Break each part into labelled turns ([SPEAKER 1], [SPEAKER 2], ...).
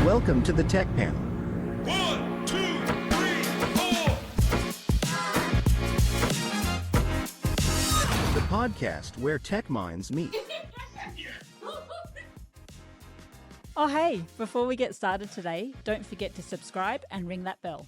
[SPEAKER 1] Welcome to the Tech Panel.
[SPEAKER 2] 1, 2, 3, 4.
[SPEAKER 1] The podcast where tech minds meet.
[SPEAKER 3] Oh, hey, before we get started today, don't forget to subscribe and ring that bell.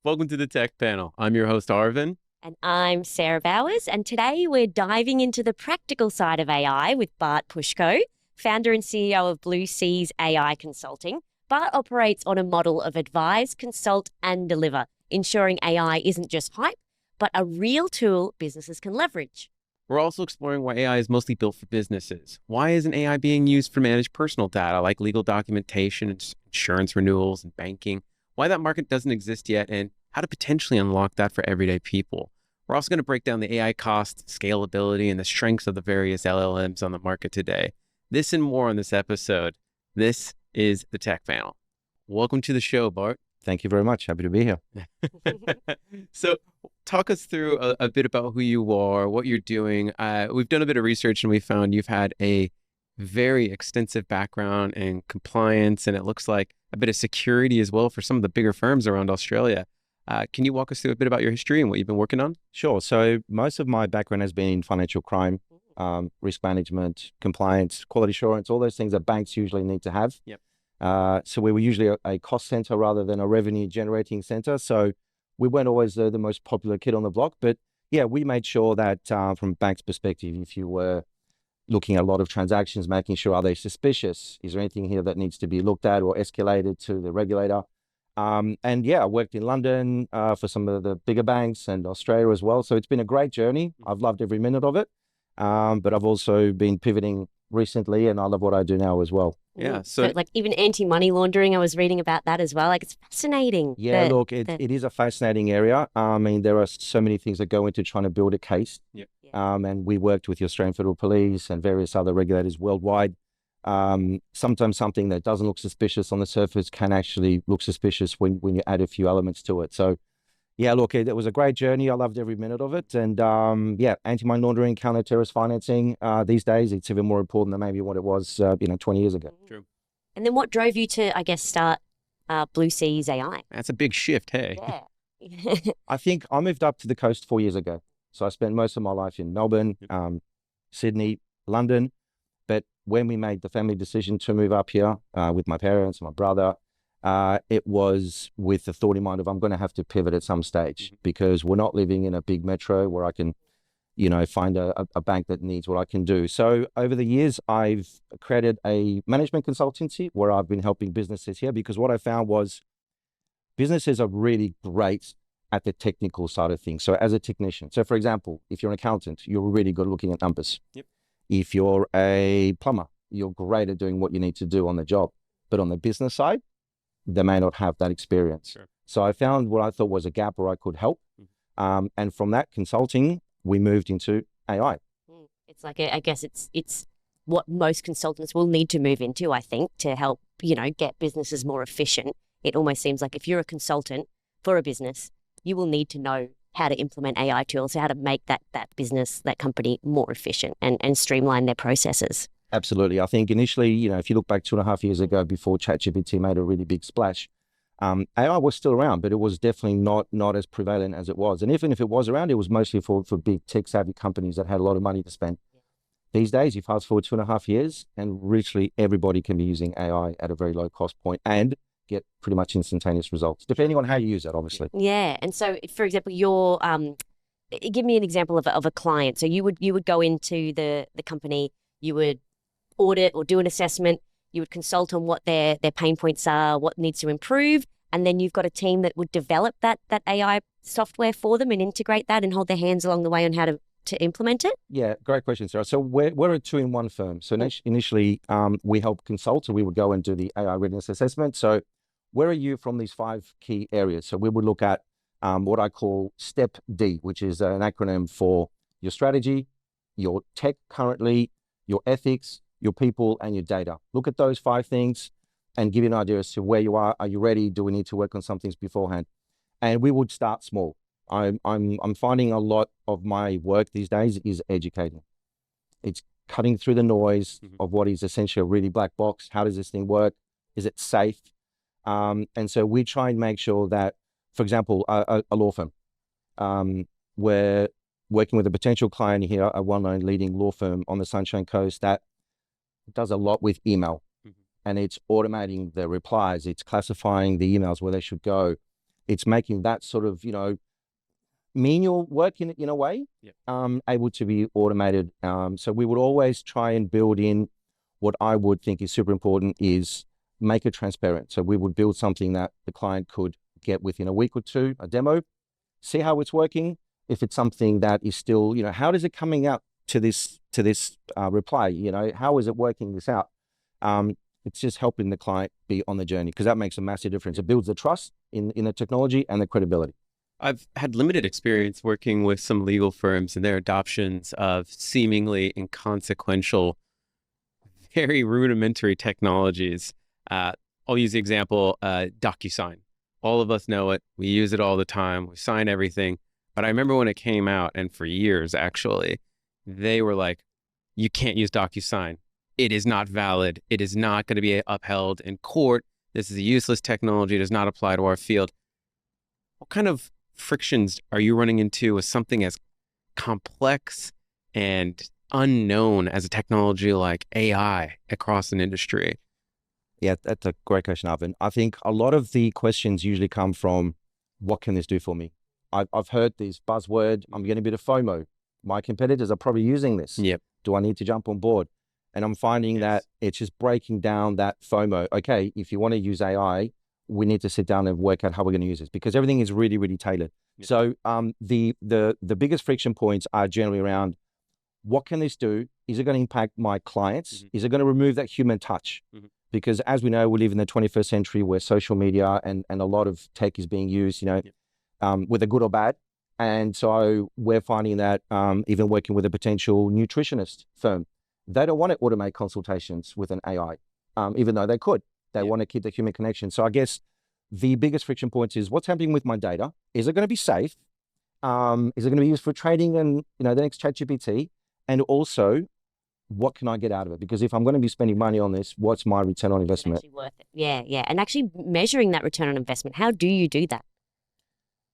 [SPEAKER 4] Welcome to the Tech Panel. I'm your host, Arvin.
[SPEAKER 5] And I'm Sarah Bowers, and today we're diving into the practical side of AI with Bart Puszko, founder and CEO of Blue Seas AI Consulting. Bart operates on a model of advise, consult, and deliver, ensuring AI isn't just hype, but a real tool businesses can leverage.
[SPEAKER 4] We're also exploring why AI is mostly built for businesses. Why isn't AI being used for managed personal data like legal documentation, insurance renewals, and banking? Why that market doesn't exist yet, and how to potentially unlock that for everyday people. We're also going to break down the AI costs, scalability, and the strengths of the various LLMs on the market today. This and more on this episode. This is the Tech Panel. Welcome to the show, Bart.
[SPEAKER 6] Thank you very much. Happy to be here.
[SPEAKER 4] So talk us through a bit about who you are, what you're doing. We've done a bit of research and we found you've had a very extensive background in compliance, and it looks like a bit of security as well for some of the bigger firms around Australia. Can you walk us through a bit about your history and what you've been working on?
[SPEAKER 6] Sure. So most of my background has been in financial crime, risk management, compliance, quality assurance, all those things that banks usually need to have.
[SPEAKER 4] Yep.
[SPEAKER 6] So we were usually a cost center rather than a revenue generating center. So we weren't always the most popular kid on the block. But yeah, we made sure that from a bank's perspective, if you were looking at a lot of transactions, making sure, are they suspicious? Is there anything here that needs to be looked at or escalated to the regulator? And yeah, I worked in London for some of the bigger banks and Australia as well. So it's been a great journey. I've loved every minute of it. But I've also been pivoting recently and I love what I do now as well.
[SPEAKER 4] Yeah.
[SPEAKER 5] So like even anti-money laundering, I was reading about that as well. Like it's fascinating.
[SPEAKER 6] Yeah, look, it is a fascinating area. I mean, there are so many things that go into trying to build a case.
[SPEAKER 4] Yep.
[SPEAKER 6] And we worked with the Australian Federal Police and various other regulators worldwide. Sometimes something that doesn't look suspicious on the surface can actually look suspicious when you add a few elements to it. So yeah, look, it was a great journey. I loved every minute of it. And yeah, anti-money laundering, counter-terrorist financing, these days, it's even more important than maybe what it was, 20 years ago.
[SPEAKER 4] True.
[SPEAKER 5] And then what drove you to, I guess, start Blue Seas AI?
[SPEAKER 4] That's a big shift, hey?
[SPEAKER 5] Yeah.
[SPEAKER 6] I think I moved up to the coast 4 years ago. So I spent most of my life in Melbourne, Sydney, London. But when we made the family decision to move up here with my parents, my brother, it was with the thought in mind of I'm going to have to pivot at some stage because we're not living in a big metro where I can, find a bank that needs what I can do. So over the years, I've created a management consultancy where I've been helping businesses here because what I found was businesses are really great at the technical side of things. So as a technician, so for example, if you're an accountant, you're really good at looking at numbers.
[SPEAKER 4] Yep.
[SPEAKER 6] If you're a plumber, you're great at doing what you need to do on the job. But on the business side, they may not have that experience.
[SPEAKER 4] Sure.
[SPEAKER 6] So I found what I thought was a gap where I could help. And from that consulting, we moved into AI.
[SPEAKER 5] It's like, I guess it's what most consultants will need to move into, I think, to help, get businesses more efficient. It almost seems like if you're a consultant for a business, you will need to know how to implement AI tools, how to make that business, that company more efficient and streamline their processes.
[SPEAKER 6] Absolutely. I think initially, if you look back 2.5 years ago before ChatGPT made a really big splash, AI was still around, but it was definitely not as prevalent as it was. And even if it was around, it was mostly for big tech-savvy companies that had a lot of money to spend. These days, you fast forward 2.5 years, and literally everybody can be using AI at a very low cost point and get pretty much instantaneous results, depending on how you use it, obviously.
[SPEAKER 5] Yeah. And so, for example, give me an example of a client. So you would go into the company, you would audit or do an assessment, you would consult on what their pain points are, what needs to improve, and then you've got a team that would develop that AI software for them and integrate that and hold their hands along the way on how to implement it?
[SPEAKER 6] Yeah, great question, Sarah. So we're a two-in-one firm. So initially, we help consult, so we would go and do the AI readiness assessment. So where are you from these 5 key areas? So we would look at what I call STEP D, which is an acronym for your strategy, your tech currently, your ethics, your people, and your data. Look at those 5 things and give you an idea as to where you are. Are you ready? Do we need to work on some things beforehand? And we would start small. I'm finding a lot of my work these days is educating. It's cutting through the noise of what is essentially a really black box. How does this thing work? Is it safe? And so we try and make sure that, for example, a law firm, we're working with a potential client here, a well-known leading law firm on the Sunshine Coast that does a lot with email, and it's automating the replies. It's classifying the emails where they should go. It's making that sort of, menial work in a way, able to be automated. So we would always try and build in what I would think is super important is make it transparent. So we would build something that the client could get within a week or two, a demo, see how it's working. If it's something that is still, how is it coming out to this reply? How is it working this out? It's just helping the client be on the journey, because that makes a massive difference. It builds the trust in the technology and the credibility.
[SPEAKER 4] I've had limited experience working with some legal firms and their adoptions of seemingly inconsequential, very rudimentary technologies. I'll use the example, DocuSign. All of us know it. We use it all the time. We sign everything. But I remember when it came out, and for years, actually, they were like, you can't use DocuSign. It is not valid. It is not going to be upheld in court. This is a useless technology. It does not apply to our field. What kind of frictions are you running into with something as complex and unknown as a technology like AI across an industry?
[SPEAKER 6] Yeah, that's a great question, Arvin. I think a lot of the questions usually come from, what can this do for me? I've heard this buzzword, I'm getting a bit of FOMO. My competitors are probably using this.
[SPEAKER 4] Yep.
[SPEAKER 6] Do I need to jump on board? And I'm finding that it's just breaking down that FOMO. Okay, if you want to use AI, we need to sit down and work out how we're going to use this, because everything is really, really tailored. Yep. So the biggest friction points are generally around, what can this do? Is it going to impact my clients? Is it going to remove that human touch? Because as we know, we live in the 21st century where social media and a lot of tech is being used, whether good or bad. And so we're finding that even working with a potential nutritionist firm, they don't want to automate consultations with an AI, even though they could. They want to keep the human connection. So I guess the biggest friction points is, what's happening with my data? Is it going to be safe? Is it going to be used for trading and the next ChatGPT? And also, what can I get out of it? Because if I'm going to be spending money on this, what's my return on investment?
[SPEAKER 5] Actually worth it. Yeah. And actually measuring that return on investment, how do you do that?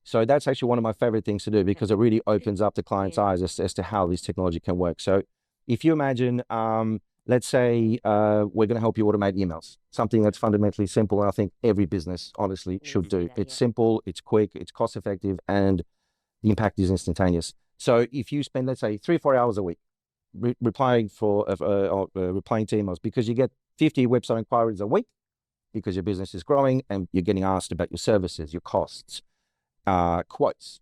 [SPEAKER 6] So that's actually one of my favorite things to do, because it really opens up the client's eyes as to how this technology can work. So if you imagine, let's say we're going to help you automate emails, something that's fundamentally simple. And I think every business honestly should do. It's simple, it's quick, it's cost effective, and the impact is instantaneous. So if you spend, let's say, 3-4 hours a week replying to emails, because you get 50 website inquiries a week, because your business is growing and you're getting asked about your services, your costs, quotes,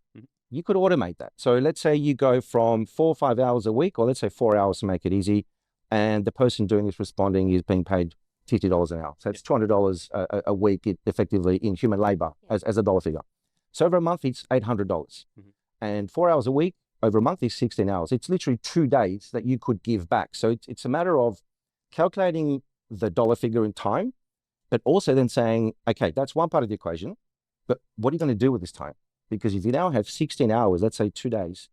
[SPEAKER 6] you could automate that. So let's say you go from 4 or 5 hours a week, or let's say 4 hours to make it easy, and the person doing this responding is being paid $50 an hour. So it's $200 a week effectively in human labor as a dollar figure. So over a month, it's $800. And 4 hours a week over a month is 16 hours. It's literally 2 days that you could give back. So it's a matter of calculating the dollar figure in time, but also then saying, okay, that's one part of the equation, but what are you going to do with this time? Because if you now have 16 hours, let's say 2 days,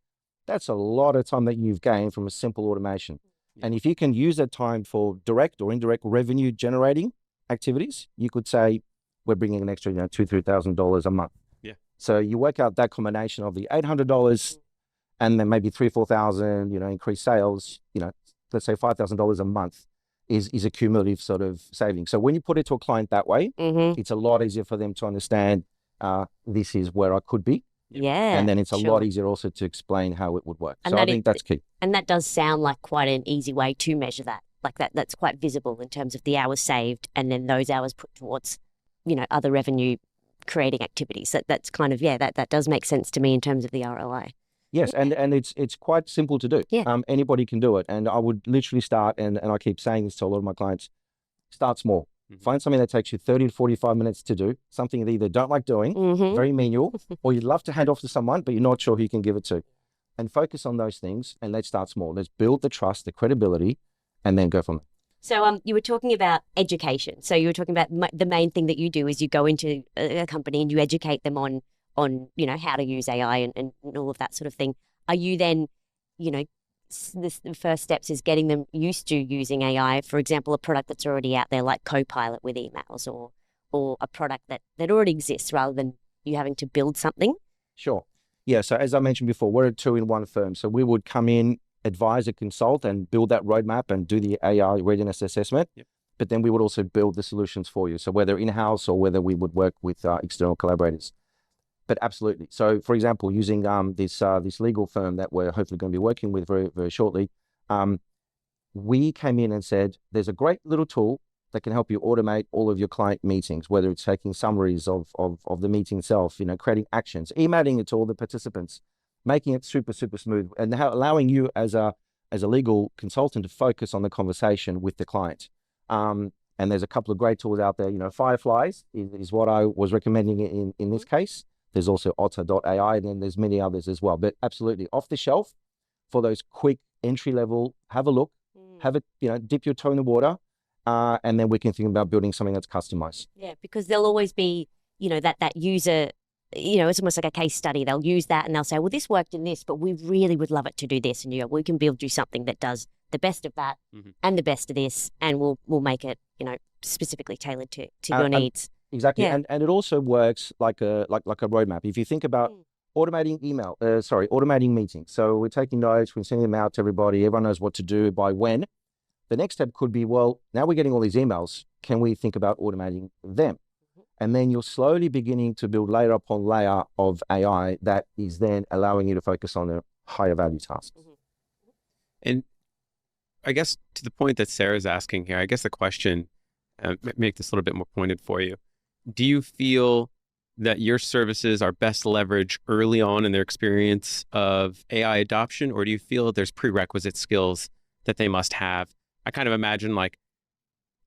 [SPEAKER 6] that's a lot of time that you've gained from a simple automation. And if you can use that time for direct or indirect revenue generating activities, you could say, we're bringing an extra, $2,000-$3,000 a month. So you work out that combination of the $800 and then maybe $3,000-$4,000, increased sales, let's say $5,000 a month is a cumulative sort of saving. So when you put it to a client that way, it's a lot easier for them to understand, this is where I could be.
[SPEAKER 5] Yeah.
[SPEAKER 6] And then it's a lot easier also to explain how it would work. And so I think that's key.
[SPEAKER 5] And that does sound like quite an easy way to measure that. Like that's quite visible in terms of the hours saved and then those hours put towards, other revenue creating activities. That's kind of, that does make sense to me in terms of the ROI.
[SPEAKER 6] Yes, and it's quite simple to do. Anybody can do it. And I would literally start, and I keep saying this to a lot of my clients, start small. Find something that takes you 30 to 45 minutes to do, something that you either don't like doing, very menial, or you'd love to hand off to someone, but you're not sure who you can give it to. And focus on those things, and let's start small. Let's build the trust, the credibility, and then go from there.
[SPEAKER 5] So you were talking about education. So you were talking about the main thing that you do is you go into a company and you educate them on how to use AI and all of that sort of thing. Are you then, the first steps is getting them used to using AI. For example, a product that's already out there, like Copilot with emails, or a product that already exists, rather than you having to build something.
[SPEAKER 6] Sure. Yeah. So as I mentioned before, we're a two-in-one firm. So we would come in, advise, and consult, and build that roadmap and do the AI readiness assessment.
[SPEAKER 4] Yep.
[SPEAKER 6] But then we would also build the solutions for you. So whether in-house or whether we would work with external collaborators. But absolutely. So for example, using this legal firm that we're hopefully going to be working with very, very shortly, we came in and said, there's a great little tool that can help you automate all of your client meetings, whether it's taking summaries of the meeting itself, creating actions, emailing it to all the participants, making it super, super smooth, and allowing you as a legal consultant to focus on the conversation with the client. And there's a couple of great tools out there. Fireflies is what I was recommending in this case. There's also otter.ai, and then there's many others as well. But absolutely off the shelf for those quick entry level, have a look, have it, dip your toe in the water, and then we can think about building something that's customized.
[SPEAKER 5] Yeah, because there'll always be, that user, it's almost like a case study. They'll use that and they'll say, well, this worked in this, but we really would love it to do this. And we can build you something that does the best of that and the best of this, and we'll make it, specifically tailored to your needs.
[SPEAKER 6] Exactly.
[SPEAKER 5] Yeah.
[SPEAKER 6] And it also works like a roadmap. If you think about automating automating meetings. So we're taking notes, we're sending them out to everybody. Everyone knows what to do by when. The next step could be, well, now we're getting all these emails. Can we think about automating them? And then you're slowly beginning to build layer upon layer of AI that is then allowing you to focus on the higher value tasks.
[SPEAKER 4] And I guess to the point that Sarah's asking here, I guess the question, make this a little bit more pointed for you. Do you feel that your services are best leveraged early on in their experience of AI adoption, or do you feel there's prerequisite skills that they must have? I kind of imagine like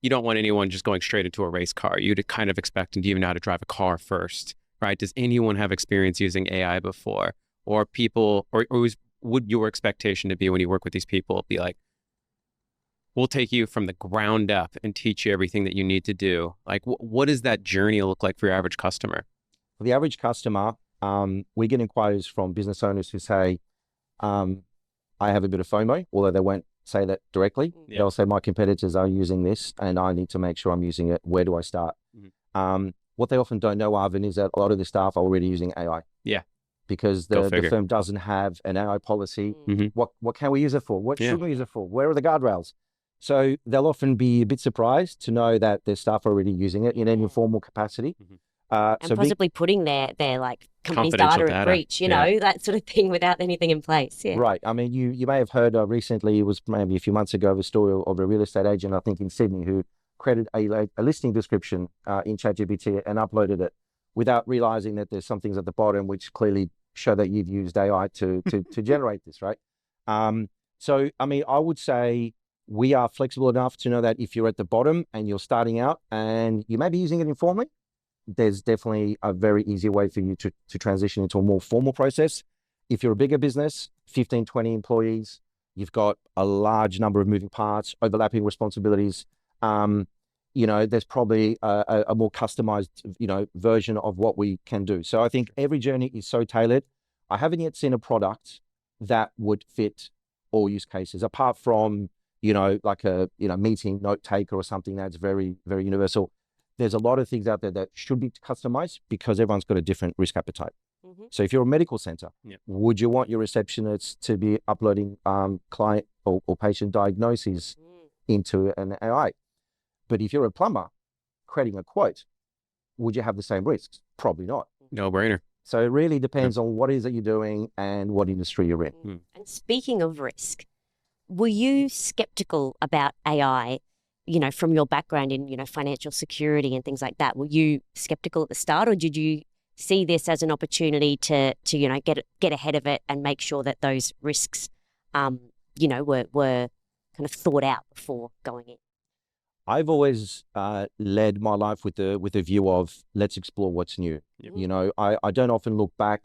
[SPEAKER 4] you don't want anyone just going straight into a race car. You'd kind of expect them to even know how to drive a car first, right? Does anyone have experience using AI before? Or people, or would your expectation to be when you work with these people be like, we'll take you from the ground up and teach you everything that you need to do? Like, what does that journey look like for your average customer?
[SPEAKER 6] For the average customer, we get inquiries from business owners who say, I have a bit of FOMO, although they won't say that directly.
[SPEAKER 4] Yeah.
[SPEAKER 6] They'll say, my competitors are using this and I need to make sure I'm using it. Where do I start? What they often don't know, Arvin, is that a lot of the staff are already using AI.
[SPEAKER 4] Yeah.
[SPEAKER 6] Because the firm doesn't have an AI policy. What can we use it for? What should we use it for? Where are the guardrails? So they'll often be a bit surprised to know that their staff are already using it in an informal capacity.
[SPEAKER 5] And possibly putting their like company's data at breach, that sort of thing without anything in place. Yeah.
[SPEAKER 6] Right. I mean, you may have heard recently, it was maybe a few months ago, of a story of a real estate agent, I think in Sydney, who created a listing description in ChatGPT and uploaded it without realizing that there's some things at the bottom which clearly show that you've used AI to generate this, right? So, I mean, I would say we are flexible enough to know that if you're at the bottom and you're starting out and you may be using it informally, there's definitely a very easy way for you to transition into a more formal process. If you're a bigger business, 15, 20 employees, you've got a large number of moving parts, overlapping responsibilities, there's probably a more customized, version of what we can do. So I think every journey is so tailored. I haven't yet seen a product that would fit all use cases, apart from, like a, meeting note taker or something that's very, very universal. There's a lot of things out there that should be customized because everyone's got a different risk appetite. So if you're a medical center, would you want your receptionists to be uploading client or patient diagnoses into an AI? But if you're a plumber creating a quote, would you have the same risks? Probably not.
[SPEAKER 4] No brainer.
[SPEAKER 6] So it really depends on what it is that you're doing and what industry you're in.
[SPEAKER 5] And speaking of risk, were you skeptical about AI, from your background in, financial security and things like that? Were you skeptical at the start, or did you see this as an opportunity to get ahead of it and make sure that those risks, were kind of thought out before going in?
[SPEAKER 6] I've always led my life with the view of let's explore what's new. I don't often look back.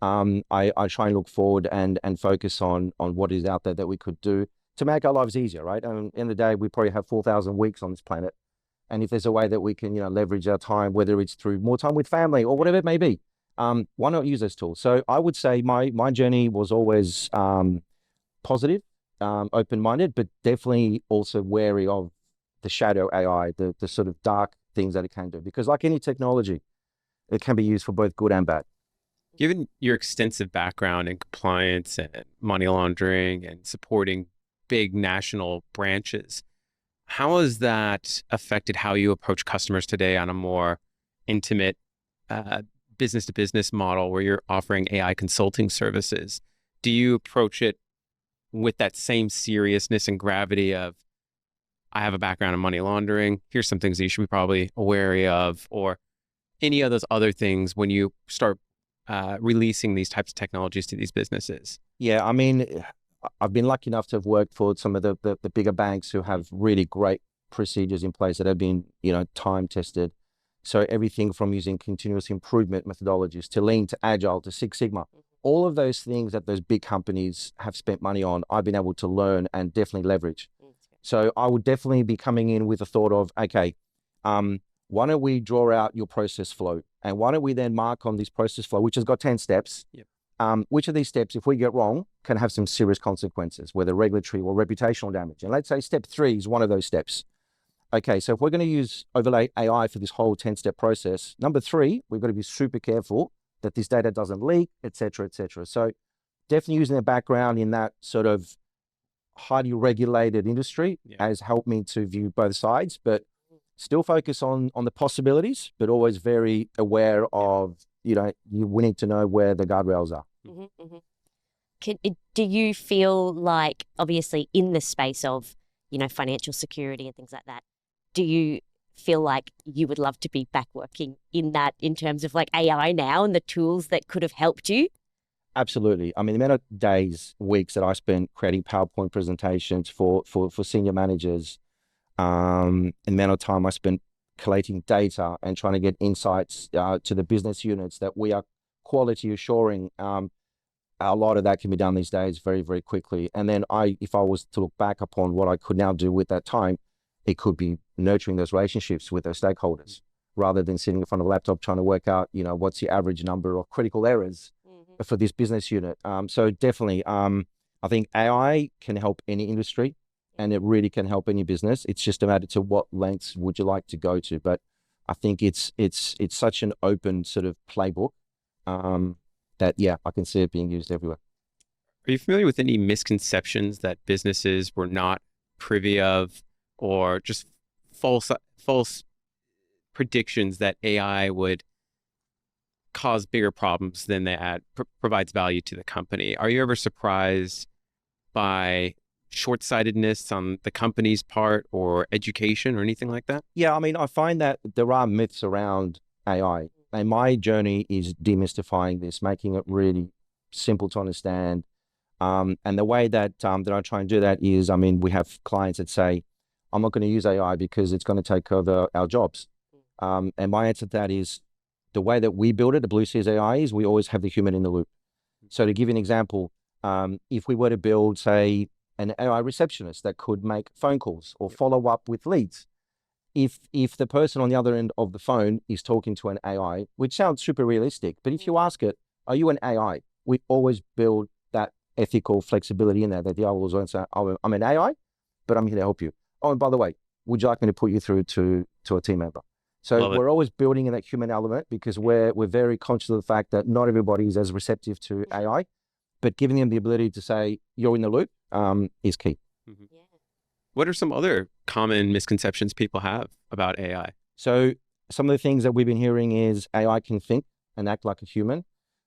[SPEAKER 6] I try and look forward and focus on what is out there that we could do to make our lives easier, right? And in the day, we probably have 4,000 weeks on this planet. And if there's a way that we can, leverage our time, whether it's through more time with family or whatever it may be, why not use those tools? So I would say my journey was always positive open-minded, but definitely also wary of the shadow AI, the sort of dark things that it can do. Because like any technology, it can be used for both good and bad.
[SPEAKER 4] Given your extensive background in compliance and money laundering and supporting big national branches, how has that affected how you approach customers today on a more intimate business-to-business model where you're offering AI consulting services? Do you approach it with that same seriousness and gravity of, I have a background in money laundering, here's some things that you should be probably wary of, or any of those other things when you start releasing these types of technologies to these businesses?
[SPEAKER 6] Yeah, I mean, I've been lucky enough to have worked for some of the bigger banks who have really great procedures in place that have been, time tested. So everything from using continuous improvement methodologies to lean to agile to Six Sigma, all of those things that those big companies have spent money on, I've been able to learn and definitely leverage. So I would definitely be coming in with a thought of, okay, why don't we draw out your process flow? And why don't we then mark on this process flow, which has got 10 steps, which of these steps, if we get wrong, can have some serious consequences, whether regulatory or reputational damage. And let's say step 3 is one of those steps. Okay, so if we're going to overlay AI for this whole 10-step process, number 3, we've got to be super careful that this data doesn't leak, et cetera, et cetera. So definitely using a background in that sort of highly regulated industry has helped me to view both sides, but still focus on the possibilities, but always very aware of, we need to know where the guardrails are.
[SPEAKER 5] Do you feel like, obviously in the space of, financial security and things like that, do you feel like you would love to be back working in that, in terms of like AI now and the tools that could have helped you?
[SPEAKER 6] Absolutely. I mean, the amount of days, weeks that I spent creating PowerPoint presentations for senior managers, and the amount of time I spent collating data and trying to get insights to the business units that we are quality assuring, a lot of that can be done these days very, very quickly. And then if I was to look back upon what I could now do with that time, it could be nurturing those relationships with those stakeholders rather than sitting in front of a laptop trying to work out, what's the average number of critical errors for this business unit. So definitely, I think AI can help any industry and it really can help any business. It's just a matter to what lengths would you like to go to. But I think it's such an open sort of playbook that, I can see it being used everywhere.
[SPEAKER 4] Are you familiar with any misconceptions that businesses were not privy of, or just false predictions that AI would cause bigger problems than they provides value to the company? Are you ever surprised by short-sightedness on the company's part, or education or anything like that?
[SPEAKER 6] Yeah, I mean, I find that there are myths around AI. And my journey is demystifying this, making it really simple to understand. And the way that I try and do that is, I mean, we have clients that say, I'm not going to use AI because it's going to take over our jobs. And my answer to that is, the way that we build it, the Blue Seas AI, is we always have the human in the loop. So to give you an example, if we were to build, say, an AI receptionist that could make phone calls or follow up with leads, if the person on the other end of the phone is talking to an AI, which sounds super realistic, but if you ask it, are you an AI? We always build that ethical flexibility in there, that the AI will always say, oh, I'm an AI, but I'm here to help you. Oh, and by the way, would you like me to put you through to a team member? So we're always building in that human element because we're very conscious of the fact that not everybody is as receptive to AI, but giving them the ability to say, you're in the loop, is key.
[SPEAKER 4] What are some other common misconceptions people have about AI?
[SPEAKER 6] So some of the things that we've been hearing is AI can think and act like a human.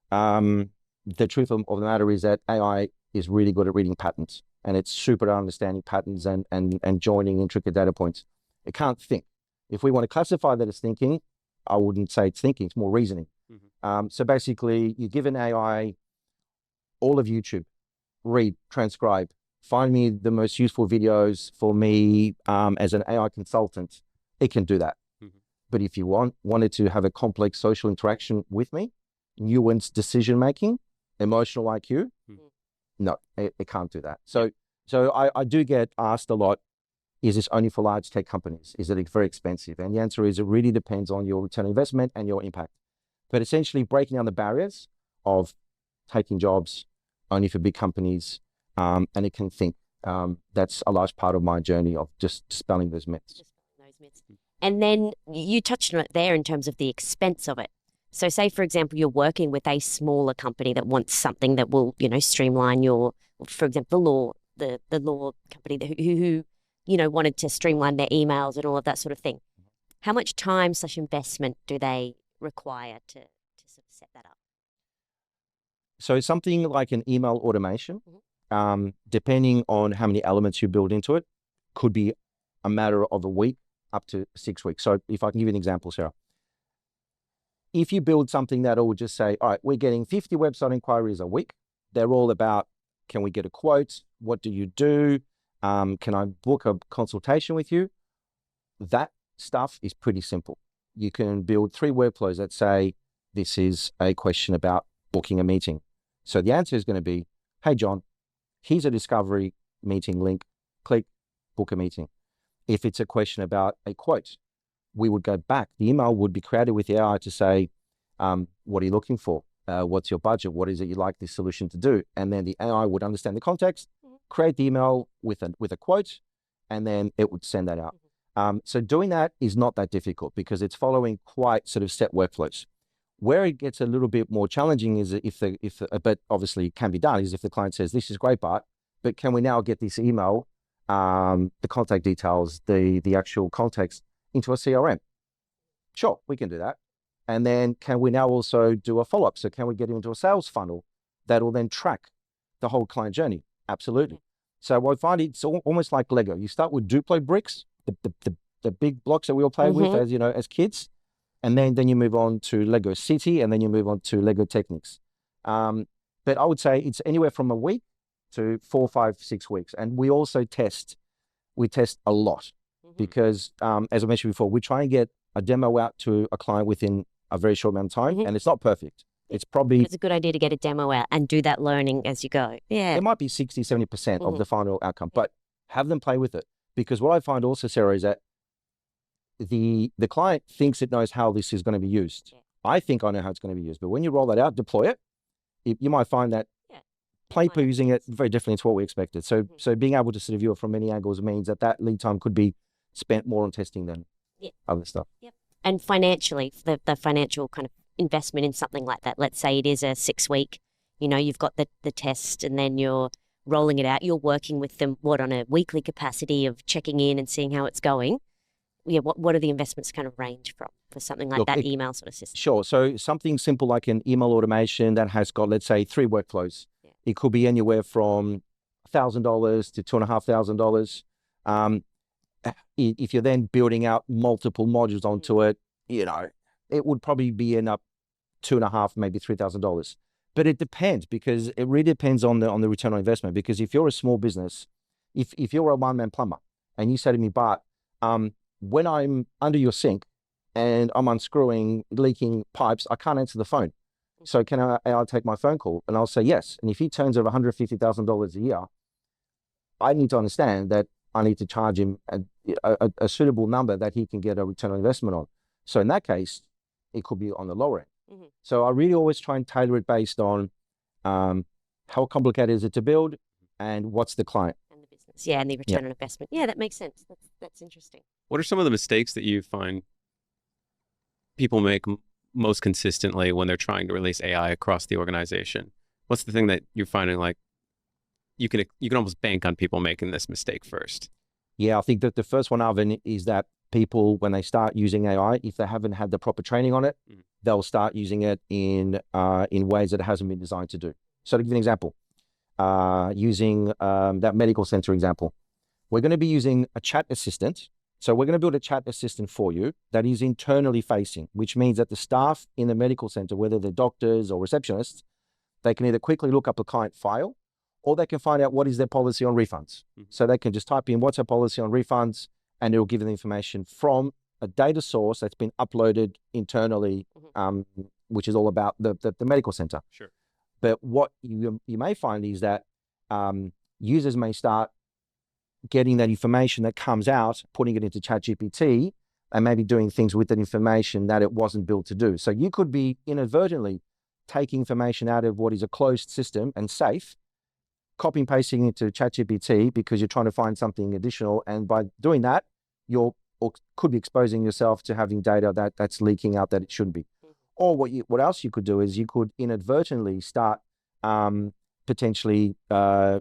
[SPEAKER 6] The truth of the matter is that AI is really good at reading patterns, and it's super at understanding patterns and joining intricate data points. It can't think. If we want to classify that as thinking, I wouldn't say it's thinking, it's more reasoning. So basically, you give an AI all of YouTube, read, transcribe, find me the most useful videos for me as an AI consultant, it can do that. But if you wanted to have a complex social interaction with me, nuanced decision-making, emotional IQ, no, it can't do that. So I do get asked a lot, is this only for large tech companies? Is it very expensive? And the answer is, it really depends on your return on investment and your impact. But essentially breaking down the barriers of taking jobs only for big companies, and it can think. That's a large part of my journey of just dispelling those myths.
[SPEAKER 5] Dispelling those myths. And then you touched on it there in terms of the expense of it. So say, for example, you're working with a smaller company that wants something that will, streamline your, for example, the law company who wanted to streamline their emails and all of that sort of thing. How much time/investment do they require to sort of set that up?
[SPEAKER 6] So something like an email automation, depending on how many elements you build into it, could be a matter of a week up to 6 weeks. So if I can give you an example, Sarah. If you build something that will just say, all right, we're getting 50 website inquiries a week. They're all about, can we get a quote? What do you do? Can I book a consultation with you? That stuff is pretty simple. You can build 3 workflows that say, this is a question about booking a meeting. So the answer is going to be, hey, John, here's a discovery meeting link. Click, book a meeting. If it's a question about a quote, we would go back. The email would be created with the AI to say, what are you looking for? What's your budget? What is it you'd like this solution to do? And then the AI would understand the context, create the email with a quote, and then it would send that out. So doing that is not that difficult because it's following quite sort of set workflows. Where it gets a little bit more challenging is but obviously it can be done, is if the client says, this is great, Bart, but can we now get this email, the contact details, the actual context into a CRM? Sure, we can do that. And then can we now also do a follow-up? So can we get into a sales funnel that will then track the whole client journey? Absolutely. So I find it's almost like Lego. You start with Duplo bricks, the big blocks that we all play with as kids. And then you move on to Lego City, and then you move on to Lego Technics. But I would say it's anywhere from a week to 4, 5, 6 weeks. And we also test a lot because, as I mentioned before, we try and get a demo out to a client within a very short amount of time, and it's not perfect. It's probably...
[SPEAKER 5] It's a good idea to get a demo out and do that learning as you go. Yeah.
[SPEAKER 6] It might be 60, 70% of the final outcome, but have them play with it. Because what I find also, Sarah, is that the client thinks it knows how this is going to be used. Yeah. I think I know how it's going to be used, but when you roll that out, deploy it, you might find that people using it very differently to what we expected. So being able to sort of view it from many angles means that lead time could be spent more on testing than other stuff.
[SPEAKER 5] Yep. And financially, the financial kind of investment in something like that, let's say it is a 6-week, you've got the test and then you're rolling it out, you're working with them, on a weekly capacity of checking in and seeing how it's going. Yeah, what are the investments kind of range from for something like that email sort of system? Sure.
[SPEAKER 6] So something simple like an email automation that has got, let's say, 3 workflows. Yeah. It could be anywhere from $1,000 to $2,500. If you're then building out multiple modules onto it, it would probably be end up $2,500, maybe $3,000. But it depends, because it really depends on the return on investment. Because if you're a small business, if you're a one-man plumber and you say to me, Bart, when I'm under your sink and I'm unscrewing leaking pipes, I can't answer the phone. So can I take my phone call? And I'll say yes. And if he turns over $150,000 a year, I need to understand that I need to charge him a suitable number that he can get a return on investment on. So in that case, it could be on the lower end. So I really always try and tailor it based on how complicated is it to build and what's the client.
[SPEAKER 5] And the business. Yeah, and the return on investment. Yeah, that makes sense. That's interesting.
[SPEAKER 4] What are some of the mistakes that you find people make most consistently when they're trying to release AI across the organization? What's the thing that you're finding like you can almost bank on people making this mistake first?
[SPEAKER 6] Yeah, I think that the first one, Arvin, is that people, when they start using AI, if they haven't had the proper training on it, they'll start using it in ways that it hasn't been designed to do. So to give you an example, using that medical center example, we're going to be using a chat assistant. So we're going to build a chat assistant for you that is internally facing, which means that the staff in the medical center, whether they're doctors or receptionists, they can either quickly look up a client file or they can find out what is their policy on refunds. So they can just type in what's our policy on refunds, and it'll give them information from a data source that's been uploaded internally, which is all about the medical center.
[SPEAKER 4] Sure.
[SPEAKER 6] But what you may find is that users may start getting that information that comes out, putting it into ChatGPT, and maybe doing things with that information that it wasn't built to do. So you could be inadvertently taking information out of what is a closed system and safe copy and pasting into ChatGPT because you're trying to find something additional, and by doing that, you're or could be exposing yourself to having data that's leaking out that it shouldn't be. Or what else you could do is you could inadvertently start potentially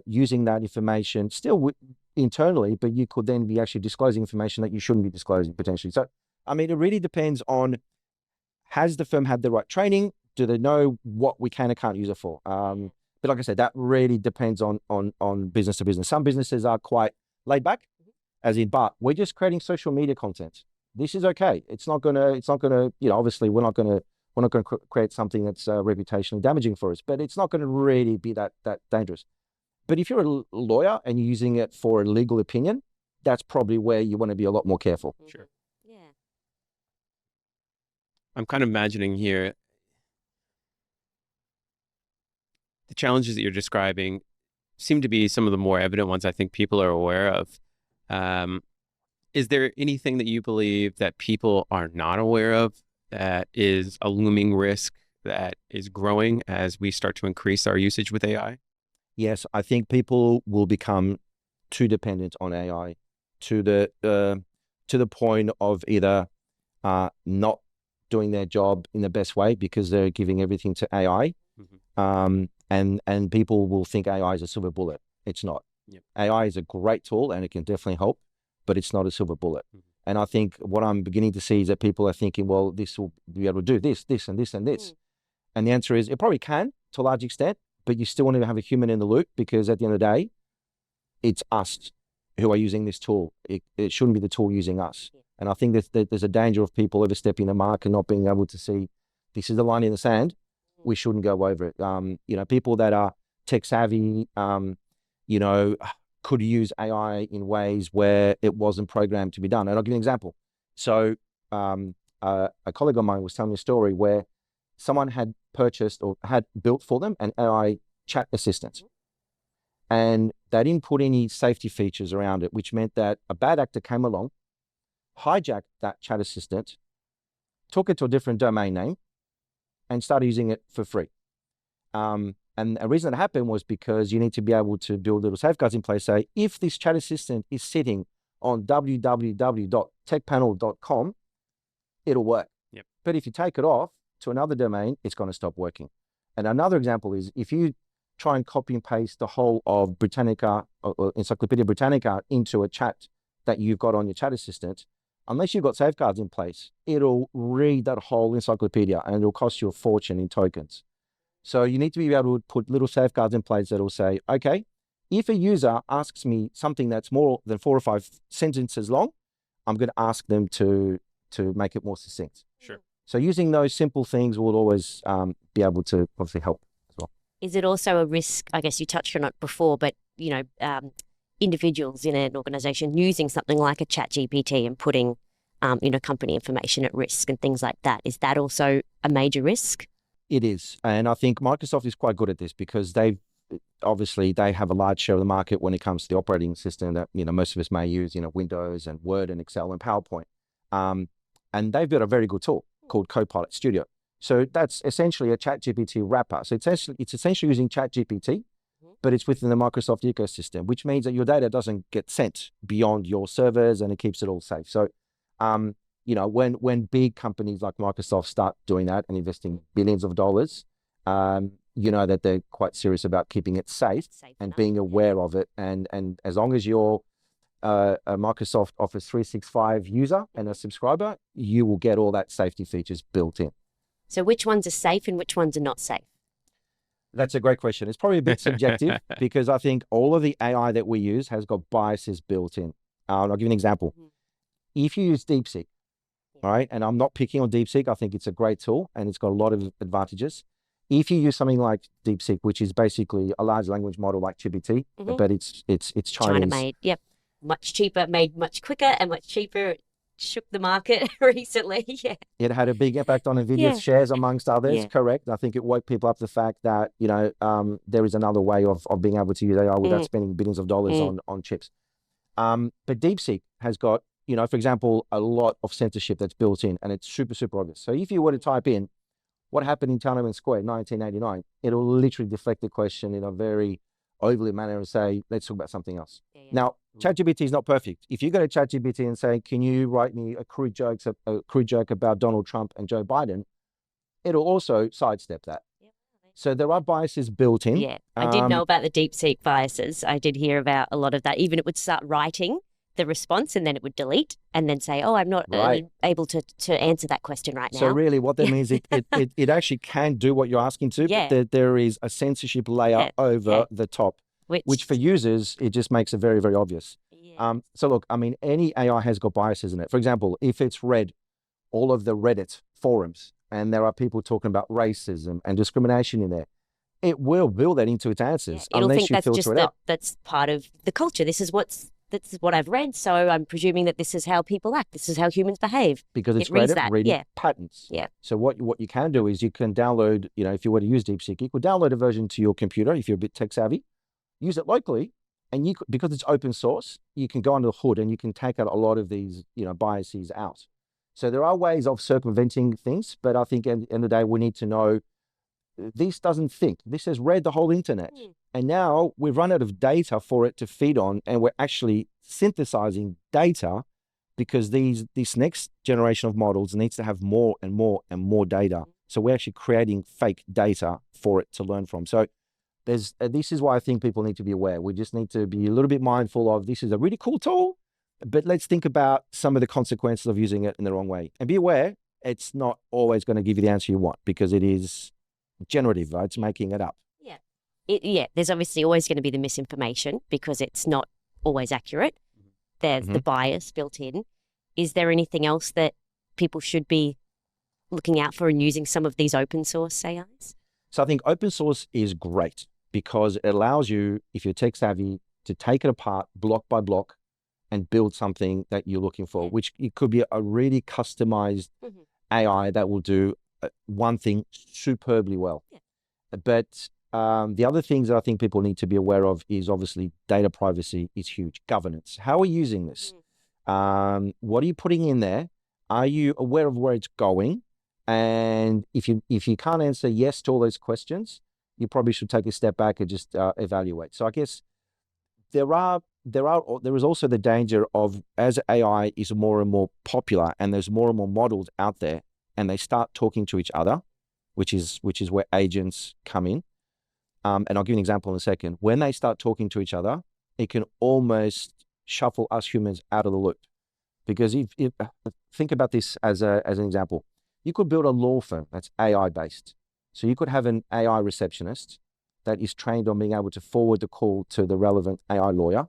[SPEAKER 6] using that information still internally, but you could then be actually disclosing information that you shouldn't be disclosing potentially. So, I mean, it really depends on, has the firm had the right training? Do they know what we can and can't use it for? But like I said, that really depends on business to business. Some businesses are quite laid back, as in, but we're just creating social media content. This is okay. It's not gonna, you know, obviously we're not gonna create something that's reputationally damaging for us, but it's not gonna really be that dangerous. But if you're a lawyer and you're using it for a legal opinion, that's probably where you want to be a lot more careful.
[SPEAKER 4] Sure.
[SPEAKER 5] Yeah.
[SPEAKER 4] I'm kind of imagining here the challenges that you're describing seem to be some of the more evident ones I think people are aware of. Is there anything that you believe that people are not aware of that is a looming risk that is growing as we start to increase our usage with AI?
[SPEAKER 6] Yes, I think people will become too dependent on AI to the point of either not doing their job in the best way because they're giving everything to AI, and people will think AI is a silver bullet. It's not.
[SPEAKER 4] Yep.
[SPEAKER 6] AI is a great tool and it can definitely help, but it's not a silver bullet. And I think what I'm beginning to see is that people are thinking, well, this will be able to do this, this, and this, and this. And the answer is it probably can to a large extent, but you still want to have a human in the loop, because at the end of the day, it's us who are using this tool. It shouldn't be the tool using us. And I think that there's a danger of people overstepping the mark and not being able to see this is the line in the sand. We shouldn't go over it. You know, people that are tech savvy, you know, could use AI in ways where it wasn't programmed to be done. And I'll give you an example. So a colleague of mine was telling me a story where someone had purchased or had built for them an AI chat assistant. And they didn't put any safety features around it, which meant that a bad actor came along, hijacked that chat assistant, took it to a different domain name, and started using it for free. And a reason that happened was because you need to be able to build little safeguards in place. Say, if this chat assistant is sitting on www.techpanel.com, it'll work.
[SPEAKER 4] Yep.
[SPEAKER 6] But if you take it off to another domain, it's going to stop working. And another example is if you try and copy and paste the whole of Britannica or Encyclopedia Britannica into a chat that you've got on your chat assistant, unless you've got safeguards in place, it'll read that whole encyclopedia and it'll cost you a fortune in tokens. So you need to be able to put little safeguards in place that will say, okay, if a user asks me something that's more than 4 or 5 sentences long, I'm going to ask them to make it more succinct.
[SPEAKER 4] Sure.
[SPEAKER 6] So using those simple things will always be able to obviously help as well.
[SPEAKER 5] Is it also a risk? I guess you touched on it before, but you know, individuals in an organization using something like a chat GPT and putting, you know, company information at risk and things like that. Is that also a major risk?
[SPEAKER 6] It is. And I think Microsoft is quite good at this because they have a large share of the market when it comes to the operating system that, you know, most of us may use, you know, Windows and Word and Excel and PowerPoint. And they've got a very good tool called Copilot Studio. So that's essentially a ChatGPT wrapper. So it's essentially using ChatGPT, but it's within the Microsoft ecosystem, which means that your data doesn't get sent beyond your servers and it keeps it all safe. So, you know, when big companies like Microsoft start doing that and investing billions of dollars, you know that they're quite serious about keeping it safe and being aware of it. And as long as you're a Microsoft Office 365 user and a subscriber, you will get all that safety features built in.
[SPEAKER 5] So which ones are safe and which ones are not safe?
[SPEAKER 6] That's a great question. It's probably a bit subjective because I think all of the AI that we use has got biases built in. I'll give you an example. If you use DeepSeek, all right, and I'm not picking on DeepSeek, I think it's a great tool and it's got a lot of advantages. If you use something like DeepSeek, which is basically a large language model like GPT, but it's Chinese.
[SPEAKER 5] China made, yep. Much cheaper, made much quicker and much cheaper. Shook the market recently. Yeah.
[SPEAKER 6] It had a big impact on Nvidia's shares amongst others, correct. I think it woke people up to the fact that, you know, there is another way of being able to use AI without spending billions of dollars on chips. But DeepSeek has got, you know, for example, a lot of censorship that's built in and it's super, super obvious. So if you were to type in what happened in Tiananmen Square in 1989, it'll literally deflect the question in a very overly manner and say, let's talk about something else.
[SPEAKER 5] Yeah, yeah.
[SPEAKER 6] Now, ChatGPT is not perfect. If you go to ChatGPT and say, can you write me a crude joke about Donald Trump and Joe Biden, it'll also sidestep that.
[SPEAKER 5] Yep.
[SPEAKER 6] So there are biases built in.
[SPEAKER 5] Yeah, I did know about the deep seek biases. I did hear about a lot of that. Even it would start writing the response and then it would delete and then say, oh, I'm not
[SPEAKER 6] Right.
[SPEAKER 5] able to answer that question right now.
[SPEAKER 6] So really what that means, it actually can do what you're asking to,
[SPEAKER 5] Yeah.
[SPEAKER 6] but there is a censorship layer
[SPEAKER 5] Yeah,
[SPEAKER 6] over
[SPEAKER 5] yeah.
[SPEAKER 6] the top,
[SPEAKER 5] which
[SPEAKER 6] which for users, it just makes it very, very obvious.
[SPEAKER 5] yeah.
[SPEAKER 6] So look, I mean, any AI has got biases in it. For example, if it's read all of the Reddit forums and there are people talking about racism and discrimination in there, it will build that into its answers
[SPEAKER 5] It'll
[SPEAKER 6] unless
[SPEAKER 5] think
[SPEAKER 6] you
[SPEAKER 5] that's
[SPEAKER 6] filter
[SPEAKER 5] just
[SPEAKER 6] it out.
[SPEAKER 5] that's part of the culture. This is what I've read, so I'm presuming that this is how people act. This is how humans behave.
[SPEAKER 6] Because it's
[SPEAKER 5] it reads
[SPEAKER 6] great at
[SPEAKER 5] that,
[SPEAKER 6] reading
[SPEAKER 5] yeah.
[SPEAKER 6] patterns.
[SPEAKER 5] Yeah.
[SPEAKER 6] So what you can do is you can download, if you were to use DeepSeek, you could download a version to your computer if you're a bit tech savvy, use it locally, and because it's open source, you can go under the hood and you can take out a lot of these, biases out. So there are ways of circumventing things, but I think at the end of the day, we need to know this doesn't think. This has read the whole internet. And now we've run out of data for it to feed on, and we're actually synthesizing data because this next generation of models needs to have more and more and more data. So we're actually creating fake data for it to learn from. So this is why I think people need to be aware. We just need to be a little bit mindful of, this is a really cool tool, but let's think about some of the consequences of using it in the wrong way. And be aware, it's not always going to give you the answer you want because it is generative, right? It's making it up.
[SPEAKER 5] There's obviously always going to be the misinformation because it's not always accurate. There's the bias built in. Is there anything else that people should be looking out for in using some of these open source AIs?
[SPEAKER 6] So I think open source is great because it allows you, if you're tech savvy, to take it apart block by block and build something that you're looking for, which it could be a really customized AI that will do one thing superbly well. But the other things that I think people need to be aware of is obviously data privacy is huge. Governance. How are you using this? What are you putting in there? Are you aware of where it's going? And if you can't answer yes to all those questions, you probably should take a step back and just evaluate. So I guess there is also the danger of, as AI is more and more popular and there's more and more models out there and they start talking to each other, which is where agents come in. And I'll give you an example in a second. When they start talking to each other, it can almost shuffle us humans out of the loop. Because if think about this as an example, you could build a law firm that's AI based. So you could have an AI receptionist that is trained on being able to forward the call to the relevant AI lawyer.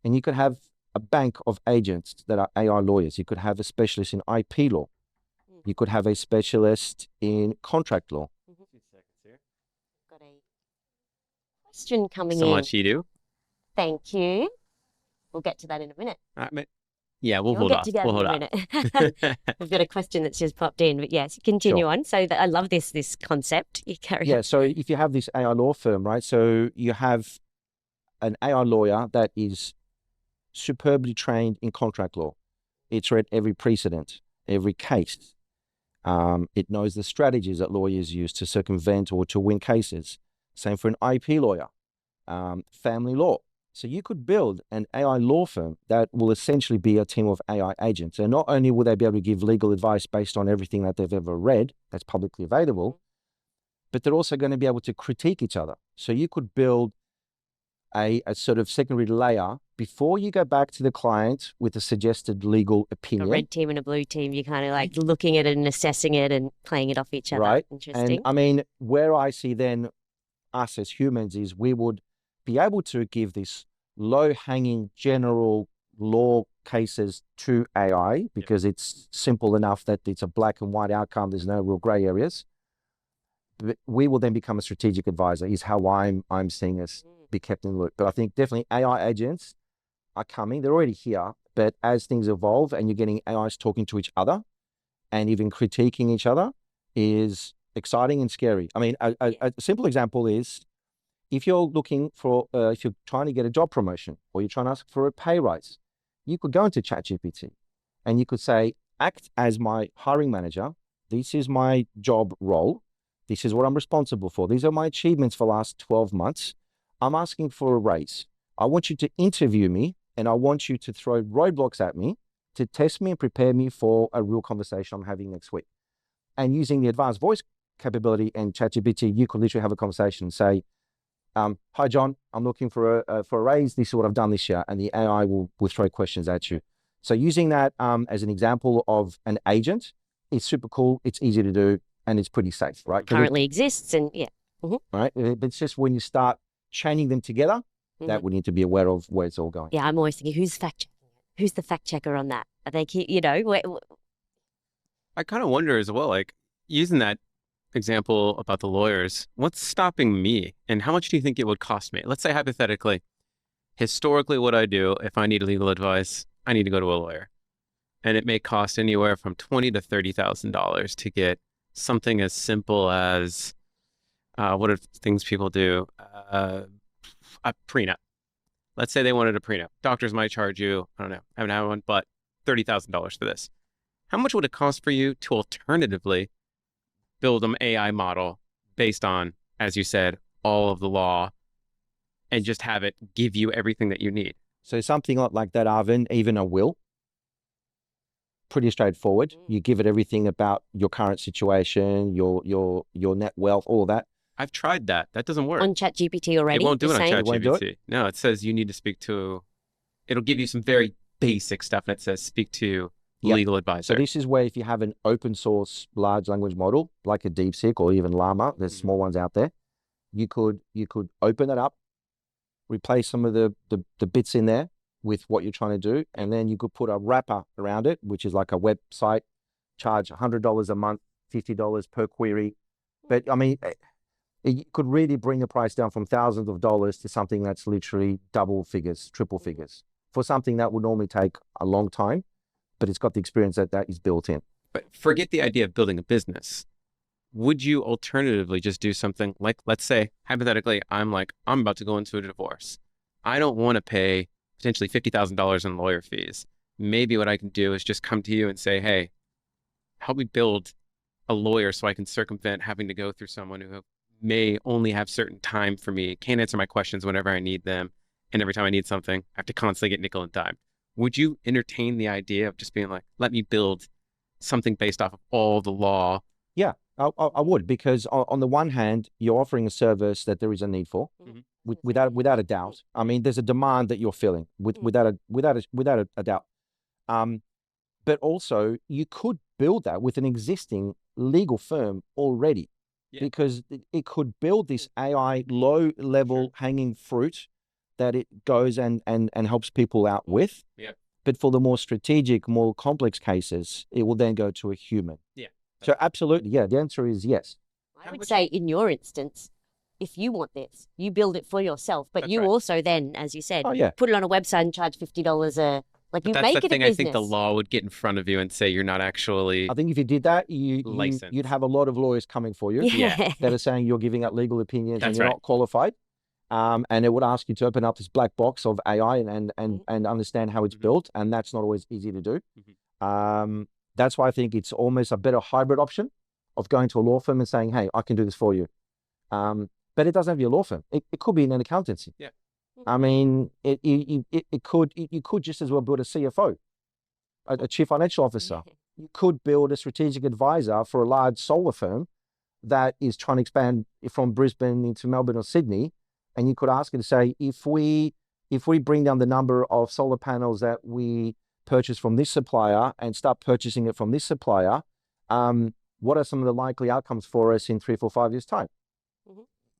[SPEAKER 6] And you could have a bank of agents that are AI lawyers. You could have a specialist in IP law. You could have a specialist in contract law.
[SPEAKER 5] Got a question coming
[SPEAKER 4] So
[SPEAKER 5] in.
[SPEAKER 4] much you do.
[SPEAKER 5] Thank you. We'll get to that in a minute.
[SPEAKER 4] Yeah, we'll
[SPEAKER 5] We'll
[SPEAKER 4] hold
[SPEAKER 5] get
[SPEAKER 4] off.
[SPEAKER 5] to that
[SPEAKER 4] We'll hold
[SPEAKER 5] in
[SPEAKER 4] off.
[SPEAKER 5] a minute. We've got a question that's just popped in, but yes, continue on. So I love this concept. You carry on.
[SPEAKER 6] So if you have this AI law firm, right? So you have an AI lawyer that is superbly trained in contract law. It's read every precedent, every case. It knows the strategies that lawyers use to circumvent or to win cases. Same for an IP lawyer, family law. So you could build an AI law firm that will essentially be a team of AI agents. And not only will they be able to give legal advice based on everything that they've ever read that's publicly available, but they're also going to be able to critique each other. So you could build a sort of secondary layer before you go back to the client with a suggested legal opinion.
[SPEAKER 5] A red team and a blue team, you're kind of like looking at it and assessing it and playing it off each other.
[SPEAKER 6] Right.
[SPEAKER 5] Interesting.
[SPEAKER 6] And I mean, where I see then us as humans is we would be able to give this low-hanging general law cases to AI because it's simple enough that it's a black and white outcome. There's no real gray areas. But we will then become a strategic advisor is how I'm seeing us be kept in the loop. But I think definitely AI agents are coming. They're already here. But as things evolve and you're getting AIs talking to each other and even critiquing each other is exciting and scary. I mean, a simple example is if you're looking for, if you're trying to get a job promotion or you're trying to ask for a pay rise, you could go into ChatGPT and you could say, act as my hiring manager. This is my job role. This is what I'm responsible for. These are my achievements for the last 12 months. I'm asking for a raise. I want you to interview me, and I want you to throw roadblocks at me to test me and prepare me for a real conversation I'm having next week. And using the advanced voice capability and ChatGPT, you could literally have a conversation and say, hi, John, I'm looking for a raise. This is what I've done this year. And the AI will throw questions at you. So using that as an example of an agent is super cool. It's easy to do, and it's pretty safe, right?
[SPEAKER 5] Currently exists, and yeah.
[SPEAKER 6] Right. But it's just when you start chaining them together, that we need to be aware of where it's all going.
[SPEAKER 5] Yeah, I'm always thinking, who's fact checking it? Who's the fact checker on that? Are they, you know,
[SPEAKER 4] I kind of wonder as well, like using that example about the lawyers, what's stopping me and how much do you think it would cost me? Let's say hypothetically, historically what I do, if I need legal advice, I need to go to a lawyer. And it may cost anywhere from $20,000 to $30,000 to get something as simple as, what are things people do? A prenup. Let's say they wanted a prenup. Doctors might charge you, I don't know, I haven't had one, but $30,000 for this. How much would it cost for you to alternatively build an AI model based on, as you said, all of the law, and just have it give you everything that you need?
[SPEAKER 6] So something like that, Arvin, even a will, pretty straightforward. You give it everything about your current situation, your net wealth, all of that.
[SPEAKER 4] I've tried that. That doesn't work.
[SPEAKER 5] on ChatGPT already?
[SPEAKER 4] It won't do it on
[SPEAKER 5] saying?
[SPEAKER 6] It won't do
[SPEAKER 4] ChatGPT. No, it says you need to speak to, it'll give you some very basic stuff, and it says speak to legal advisor.
[SPEAKER 6] So this is where if you have an open source large language model, like a DeepSeek or even Llama, there's small ones out there, you could open it up, replace some of the bits in there with what you're trying to do, and then you could put a wrapper around it, which is like a website, charge $100 a month, $50 per query. But I mean, it could really bring the price down from thousands of dollars to something that's literally double figures, triple figures, for something that would normally take a long time, but it's got the experience that is built in.
[SPEAKER 4] But forget the idea of building a business. Would you alternatively just do something like, let's say, hypothetically, I'm about to go into a divorce. I don't want to pay potentially $50,000 in lawyer fees. Maybe what I can do is just come to you and say, hey, help me build a lawyer so I can circumvent having to go through someone who may only have certain time for me, can't answer my questions whenever I need them, and every time I need something, I have to constantly get nickel and dime. Would you entertain the idea of just being like, let me build something based off of all the law?
[SPEAKER 6] Yeah, I would, because on the one hand, you're offering a service that there is a need for, without a doubt. I mean, there's a demand that you're filling without a doubt. But also, you could build that with an existing legal firm already, because it could build this AI low-level hanging fruit that it goes and helps people out with. But for the more strategic, more complex cases, it will then go to a human. So absolutely, the answer is yes.
[SPEAKER 5] I would say in your instance, if you want this, you build it for yourself, but you also then, as you said, put it on a website and charge $50 like, you make it a business.
[SPEAKER 4] I think the law would get in front of you and say you're not actually
[SPEAKER 6] I think if you did that,
[SPEAKER 4] licensed.
[SPEAKER 6] you'd have a lot of lawyers coming for you that are saying you're giving out legal opinions and you're not qualified. And it would ask you to open up this black box of AI and understand how it's built. And that's not always easy to do. That's why I think it's almost a better hybrid option of going to a law firm and saying, hey, I can do this for you. But it doesn't have to be a law firm. It could be in an accountancy. I mean, you could just as well build a CFO, a chief financial officer. You could build a strategic advisor for a large solar firm that is trying to expand from Brisbane into Melbourne or Sydney. And you could ask it to say, if we bring down the number of solar panels that we purchase from this supplier and start purchasing it from this supplier, what are some of the likely outcomes for us in 3, 4, 5 years' time?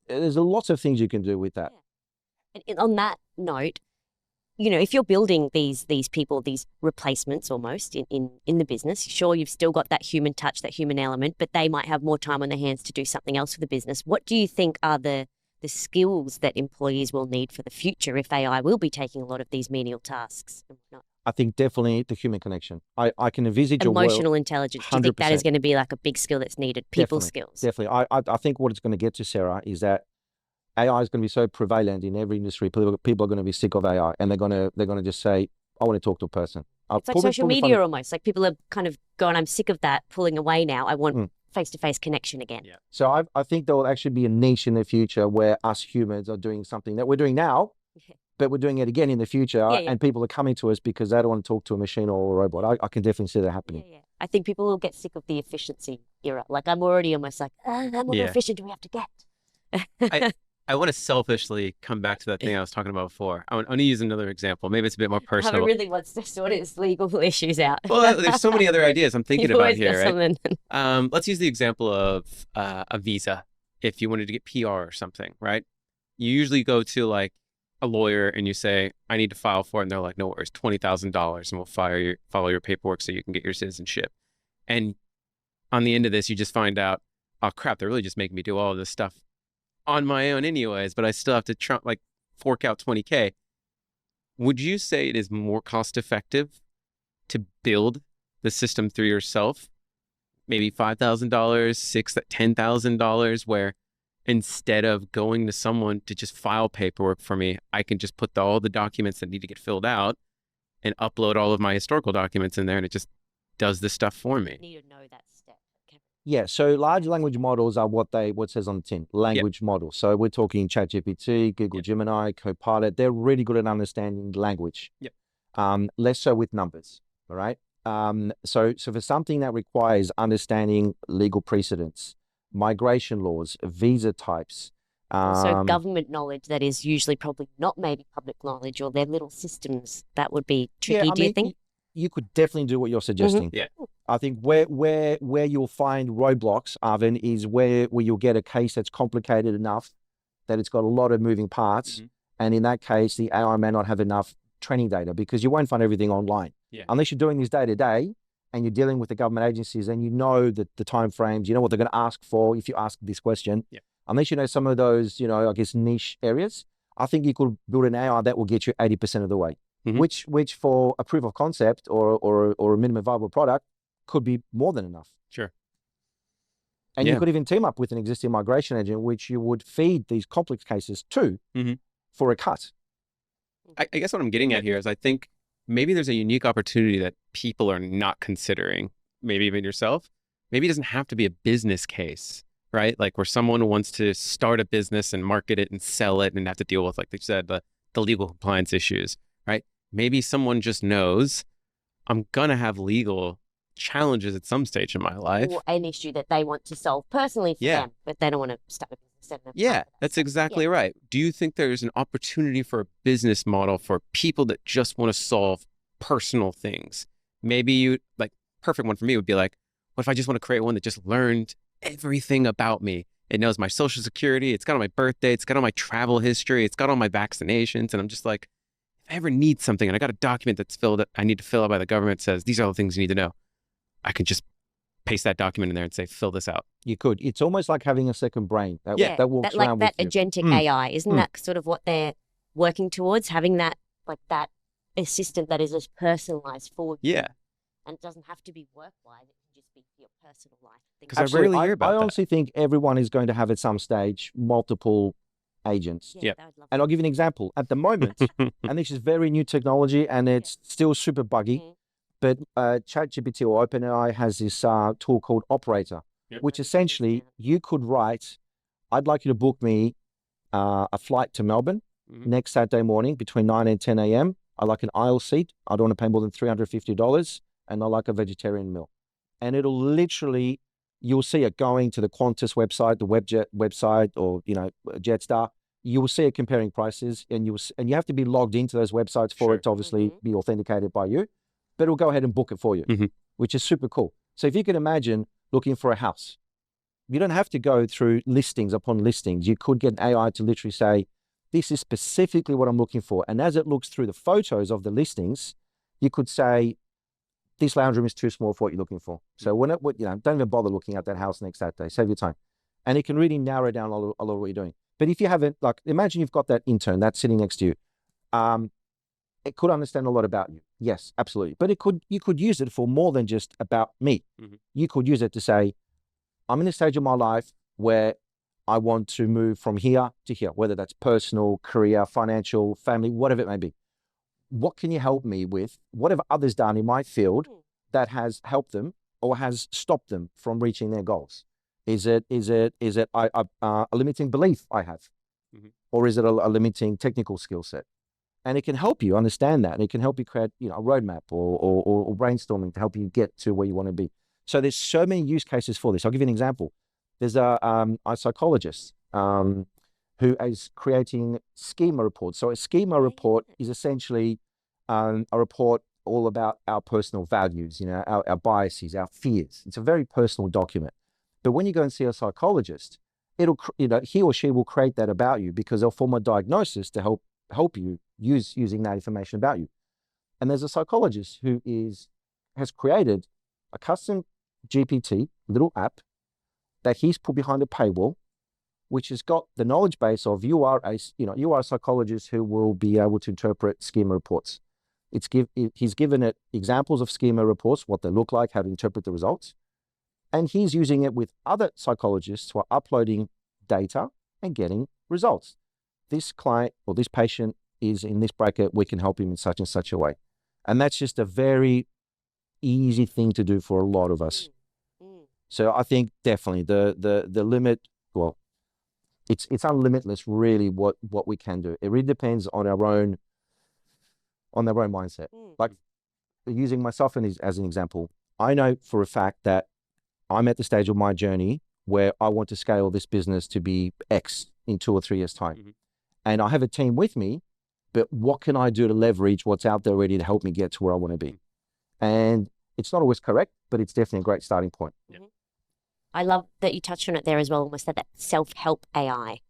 [SPEAKER 6] There's lots of things you can do with that.
[SPEAKER 5] And on that note, you know, if you're building these people, these replacements almost in the business, sure, you've still got that human touch, that human element, but they might have more time on their hands to do something else for the business. What do you think are the skills that employees will need for the future if AI will be taking a lot of these menial tasks and whatnot?
[SPEAKER 6] I think definitely the human connection. I can envisage
[SPEAKER 5] emotional intelligence. Do you think that is going to be like a big skill that's needed? People skills.
[SPEAKER 6] Definitely. I think what it's going to get to, Sarah, is that AI is going to be so prevalent in every industry. People are going to be sick of AI, and they're going to just say, "I want to talk to a person."
[SPEAKER 5] It's like social media almost. Like people are kind of going, "I'm sick of that pulling away now. I want face-to-face connection again.
[SPEAKER 4] Yeah.
[SPEAKER 6] So I think there will actually be a niche in the future where us humans are doing something that we're doing now, but we're doing it again in the future, and people are coming to us because they don't want to talk to a machine or a robot. I can definitely see that happening.
[SPEAKER 5] Yeah. I think people will get sick of the efficiency era. Like I'm already almost like, how more efficient do we have to get?
[SPEAKER 4] I want to selfishly come back to that thing I was talking about before. I want to use another example. Maybe it's a bit more personal.
[SPEAKER 5] Harvey really wants to sort his legal issues out.
[SPEAKER 4] Well, there's so many other ideas I'm thinking
[SPEAKER 5] You've
[SPEAKER 4] about
[SPEAKER 5] always got
[SPEAKER 4] here, right?
[SPEAKER 5] something.
[SPEAKER 4] Let's use the example of a visa. If you wanted to get PR or something, right? You usually go to like a lawyer and you say, I need to file for it. And they're like, no worries, $20,000 and we'll follow your paperwork so you can get your citizenship. And on the end of this, you just find out, oh crap, they're really just making me do all of this stuff on my own anyways, but I still have to fork out $20K. Would you say it is more cost effective to build the system through yourself? Maybe $5,000, $10,000, where instead of going to someone to just file paperwork for me, I can just put all the documents that need to get filled out and upload all of my historical documents in there, and it just does this stuff for me.
[SPEAKER 5] You need to know that step. Okay.
[SPEAKER 6] Yeah, so large language models are what says on the tin, language models. So we're talking ChatGPT, Google Gemini, Copilot. They're really good at understanding language. Less so with numbers, all right? So for something that requires understanding legal precedents, migration laws, visa types.
[SPEAKER 5] So government knowledge that is usually probably not maybe public knowledge or their little systems, that would be tricky, do you think?
[SPEAKER 6] You could definitely do what you're suggesting.
[SPEAKER 4] Yeah.
[SPEAKER 6] I think where you'll find roadblocks, Arvin, is where you'll get a case that's complicated enough that it's got a lot of moving parts. And in that case, the AI may not have enough training data because you won't find everything online. Unless you're doing this day to day and you're dealing with the government agencies and you know the time frames, you know what they're going to ask for if you ask this question. Unless you know some of those, I guess, niche areas, I think you could build an AI that will get you 80% of the way. Which for a proof of concept or a minimum viable product could be more than enough.
[SPEAKER 4] Sure.
[SPEAKER 6] And you could even team up with an existing migration agent, which you would feed these complex cases to for a cut.
[SPEAKER 4] I guess what I'm getting at here is I think maybe there's a unique opportunity that people are not considering, maybe even yourself. Maybe it doesn't have to be a business case, right? Like where someone wants to start a business and market it and sell it and have to deal with, like they said, the legal compliance issues, right? Maybe someone just knows I'm going to have legal challenges at some stage in my life.
[SPEAKER 5] Or an issue that they want to solve personally for them, but they don't want to start a business.
[SPEAKER 4] That's exactly right. Do you think there's an opportunity for a business model for people that just want to solve personal things? Maybe perfect one for me would be like, what if I just want to create one that just learned everything about me? It knows my social security. It's got all my birthday. It's got all my travel history. It's got all my vaccinations. And I'm just like, if I ever need something and I got a document that's I need to fill out by the government says, these are all the things you need to know. I can just paste that document in there and say, fill this out.
[SPEAKER 6] You could. It's almost like having a second brain that walks around with you.
[SPEAKER 5] That agentic AI, isn't that sort of what they're working towards? Having that assistant that is as personalized for you.
[SPEAKER 4] Yeah.
[SPEAKER 5] And it doesn't have to be work-wise. It can just be your personal life.
[SPEAKER 4] Because I rarely hear about that.
[SPEAKER 6] I honestly think everyone is going to have at some stage multiple agents. And I'll give you an example. At the moment, and this is very new technology and it's still super buggy, but ChatGPT or OpenAI has this tool called Operator, which essentially you could write, I'd like you to book me a flight to Melbourne next Saturday morning between 9 and 10 a.m. I like an aisle seat. I don't want to pay more than $350 and I like a vegetarian meal. And it'll literally, you'll see it going to the Qantas website, the Webjet website, or Jetstar. You will see it comparing prices, and you have to be logged into those websites for it to obviously be authenticated by you. But it'll go ahead and book it for you, which is super cool. So if you can imagine looking for a house, you don't have to go through listings upon listings. You could get an AI to literally say, this is specifically what I'm looking for. And as it looks through the photos of the listings, you could say, this lounge room is too small for what you're looking for. So don't even bother looking at that house next Saturday. Save your time. And it can really narrow down a lot of what you're doing. But if you haven't, imagine you've got that intern that's sitting next to you. It could understand a lot about you. Yes, absolutely. But you could use it for more than just about me. You could use it to say, I'm in a stage of my life where I want to move from here to here, whether that's personal, career, financial, family, whatever it may be. What can you help me with? What have others done in my field that has helped them or has stopped them from reaching their goals? Is it a limiting belief I have, or is it a limiting technical skill set? And it can help you understand that. And it can help you create, a roadmap or brainstorming to help you get to where you want to be. So there's so many use cases for this. I'll give you an example. There's a psychologist who is creating schema reports. So a schema report is essentially a report all about our personal values, our biases, our fears. It's a very personal document. But when you go and see a psychologist, he or she will create that about you because they'll form a diagnosis to help you using that information about you. And there's a psychologist who has created a custom GPT little app that he's put behind a paywall, which has got the knowledge base of you are a psychologist who will be able to interpret schema reports. He's given it examples of schema reports, what they look like, how to interpret the results. And he's using it with other psychologists who are uploading data and getting results. This client or this patient is in this bracket, we can help him in such and such a way. And that's just a very easy thing to do for a lot of us. So I think definitely the limit, well, it's unlimitless really what we can do. It really depends on their own mindset. Like using myself as an example, I know for a fact that I'm at the stage of my journey where I want to scale this business to be X in 2 or 3 years' time. And I have a team with me, but what can I do to leverage what's out there already to help me get to where I want to be? And it's not always correct, but it's definitely a great starting point.
[SPEAKER 5] I love that you touched on it there as well, almost that self-help AI.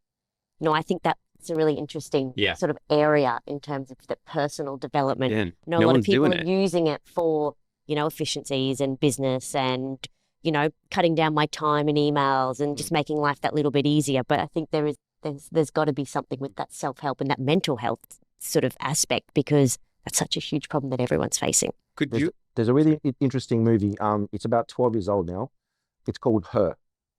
[SPEAKER 5] I think that's a really interesting sort of area in terms of the personal development. A lot of people are using it for, efficiencies and business and, cutting down my time and emails and just making life that little bit easier. But I think there's got to be something with that self-help and that mental health sort of aspect, because that's such a huge problem that everyone's facing.
[SPEAKER 6] There's a really interesting movie. It's about 12 years old now. It's called Her.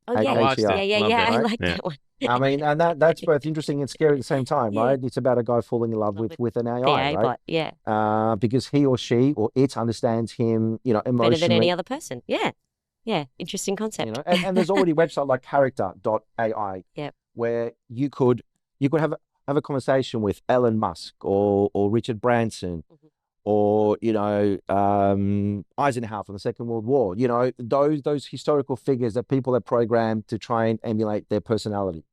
[SPEAKER 5] Oh, yeah. I like that one.
[SPEAKER 6] I mean, and that's both interesting and scary at the same time, right? It's about a guy falling in love with an AI, right?
[SPEAKER 5] Bot,
[SPEAKER 6] because he or she or it understands him, emotionally.
[SPEAKER 5] Better than any other person. Yeah. Interesting concept.
[SPEAKER 6] And there's already a website like character.ai where you could have a conversation with Elon Musk or Richard Branson or, Eisenhower from the Second World War, those historical figures that people have programmed to try and emulate their personality.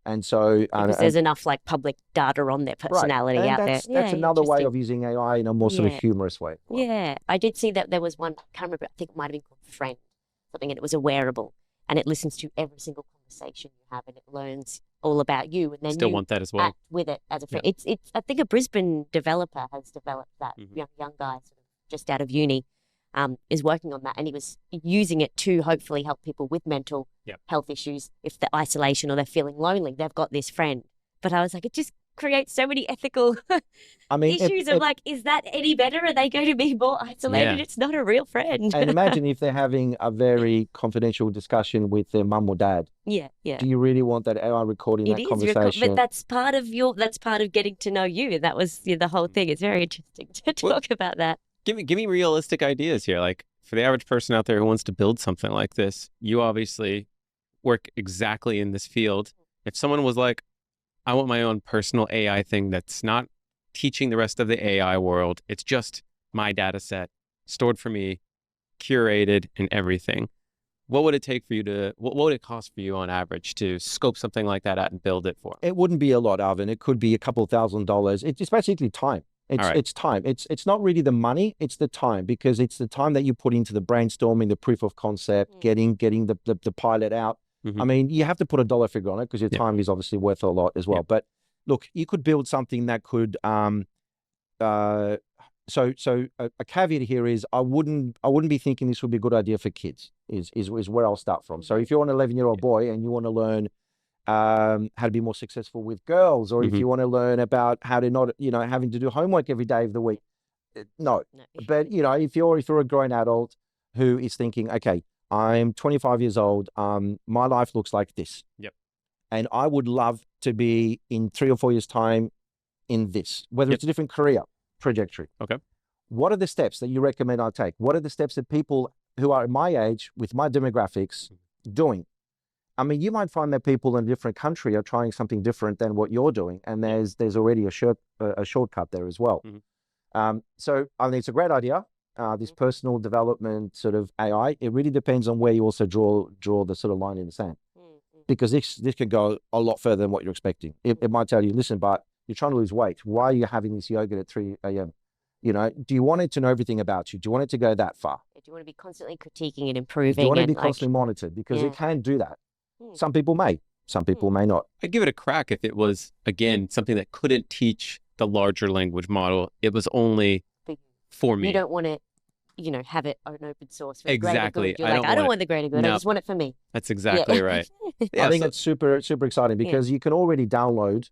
[SPEAKER 6] And so
[SPEAKER 5] because there's enough like public data on their personality out there.
[SPEAKER 6] That's another way of using AI in a more sort of humorous way.
[SPEAKER 5] Yeah. I did see that there was one, I can't remember, I think it might have been called Friend, something, and it was a wearable, and it listens to every single conversation you have, and it learns all about you, and then
[SPEAKER 4] Still
[SPEAKER 5] you
[SPEAKER 4] want that as well.
[SPEAKER 5] act with it as a friend. It's I think a Brisbane developer has developed that. Young guy sort of just out of uni is working on that, and he was using it to hopefully help people with mental health issues. If they're isolation or they're feeling lonely, they've got this friend. But I was like, it just creates so many ethical issues of like, is that any better? Are they going to be more isolated? It's not a real friend.
[SPEAKER 6] And imagine if they're having a very confidential discussion with their mum or dad.
[SPEAKER 5] Yeah.
[SPEAKER 6] Do you really want that AI recording that conversation?
[SPEAKER 5] But that's part of getting to know you. And that was the whole thing. It's very interesting to talk about that.
[SPEAKER 4] Give me realistic ideas here. Like for the average person out there who wants to build something like this, you obviously work exactly in this field. If someone was like, I want my own personal AI thing that's not teaching the rest of the AI world. It's just my data set stored for me, curated and everything. What would it take for you what would it cost for you on average to scope something like that out and build it for?
[SPEAKER 6] It wouldn't be a lot, Alvin. It could be a couple $1,000s. It's basically time. It's time. It's not really the money, it's the time, because it's the time that you put into the brainstorming, the proof of concept, getting the pilot out. I mean, you have to put a dollar figure on it because your time is obviously worth a lot as well. But look, you could build something that could, so a caveat here is I wouldn't be thinking this would be a good idea for kids is where I'll start from. So if you're an 11-year-old boy and you want to learn how to be more successful with girls, or if you want to learn about how to not, having to do homework every day of the week, no. But, if you're a grown adult who is thinking, okay, I'm 25 years old. My life looks like this. And I would love to be in 3 or 4 years' time in this, whether it's a different career trajectory.
[SPEAKER 4] Okay.
[SPEAKER 6] What are the steps that you recommend I take? What are the steps that people who are my age with my demographics doing. I mean, you might find that people in a different country are trying something different than what you're doing, and there's already a shortcut there as well. So I mean, it's a great idea. This personal development sort of AI. It really depends on where you also draw the sort of line in the sand, because this can go a lot further than what you're expecting. It might tell you, listen, but you're trying to lose weight. Why are you having this yogurt at 3 a.m.? You know, do you want it to know everything about you? Do you want it to go that far?
[SPEAKER 5] Do you want to be constantly critiquing and improving?
[SPEAKER 6] Do you want to
[SPEAKER 5] and
[SPEAKER 6] be constantly monitored? Because it can do that.
[SPEAKER 5] Mm.
[SPEAKER 6] Some people may, some people may not.
[SPEAKER 4] I'd give it a crack if it was, again, something that couldn't teach the larger language model. It was only for me.
[SPEAKER 5] You don't want to, you know, have it an open source for
[SPEAKER 4] Exactly.
[SPEAKER 5] the greater good. You're like, I don't want the greater good. I just want it for me.
[SPEAKER 4] That's exactly right.
[SPEAKER 6] I think it's super exciting because you can already download,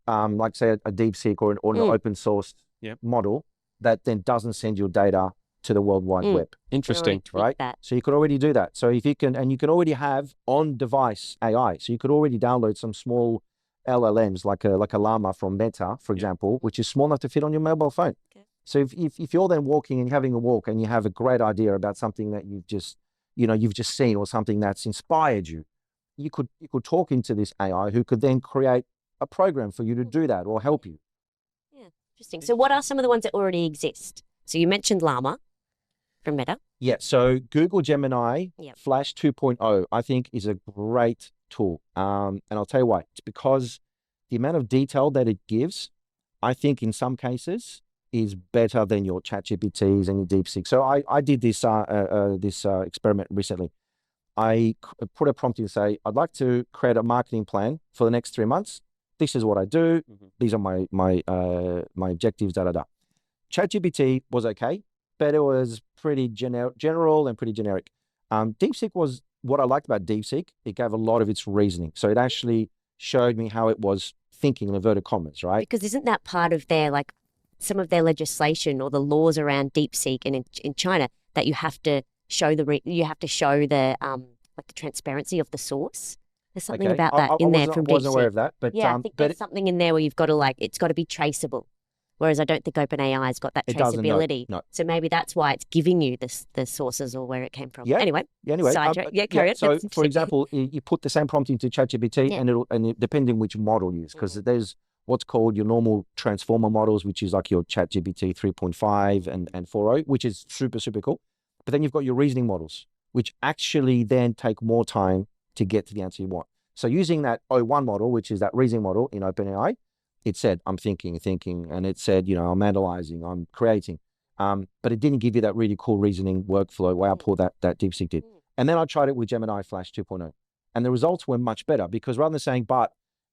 [SPEAKER 6] like say a DeepSeek or an open source model that then doesn't send your data to the World Wide Web.
[SPEAKER 4] Interesting,
[SPEAKER 6] right? So you can already do that. So if you can, and you can already have on-device AI. So you could already download some small LLMs like a Llama from Meta, for example, which is small enough to fit on your mobile phone. Okay. So if you're then walking and having a walk and you have a great idea about something that you've just seen or something that's inspired you, you could talk into this AI who could then create a program for you to do that or help you.
[SPEAKER 5] Yeah, interesting. So what are some of the ones that already exist? So you mentioned Llama from Meta.
[SPEAKER 6] Yeah, so Google Gemini Flash 2.0, I think, is a great tool. And I'll tell you why. It's because the amount of detail that it gives, I think in some cases, is better than your ChatGPTs and your DeepSeek. So I did this experiment recently. I put a prompt in to say, I'd like to create a marketing plan for the next 3 months. This is what I do. These are my objectives, ChatGPT was okay, but it was pretty general and pretty generic. DeepSeek was, what I liked about DeepSeek, it gave a lot of its reasoning. So it actually showed me how it was thinking in inverted commas, right?
[SPEAKER 5] Because isn't that part of their, like, some of their legislation or the laws around DeepSeek and in China that you have to show the like the transparency of the source? There's something about that in there from DeepSeek. I wasn't aware
[SPEAKER 6] of that, but
[SPEAKER 5] I think there's something in there where you've got to it's got to be traceable. Whereas I don't think OpenAI has got that traceability. No. So maybe that's why it's giving you the sources or where it came from.
[SPEAKER 6] Yeah.
[SPEAKER 5] Anyway.
[SPEAKER 6] Carry on. So, for example, you put the same prompt into ChatGPT, and depending which model you use, because there's what's called your normal transformer models, which is like your ChatGPT 3.5 and 4.0, which is super, super cool. But then you've got your reasoning models, which actually then take more time to get to the answer you want. So using that O1 model, which is that reasoning model in OpenAI, it said, I'm thinking, and it said, I'm analyzing, I'm creating. But it didn't give you that really cool reasoning workflow output that DeepSeek did. And then I tried it with Gemini Flash 2.0. And the results were much better because rather than saying, Bart,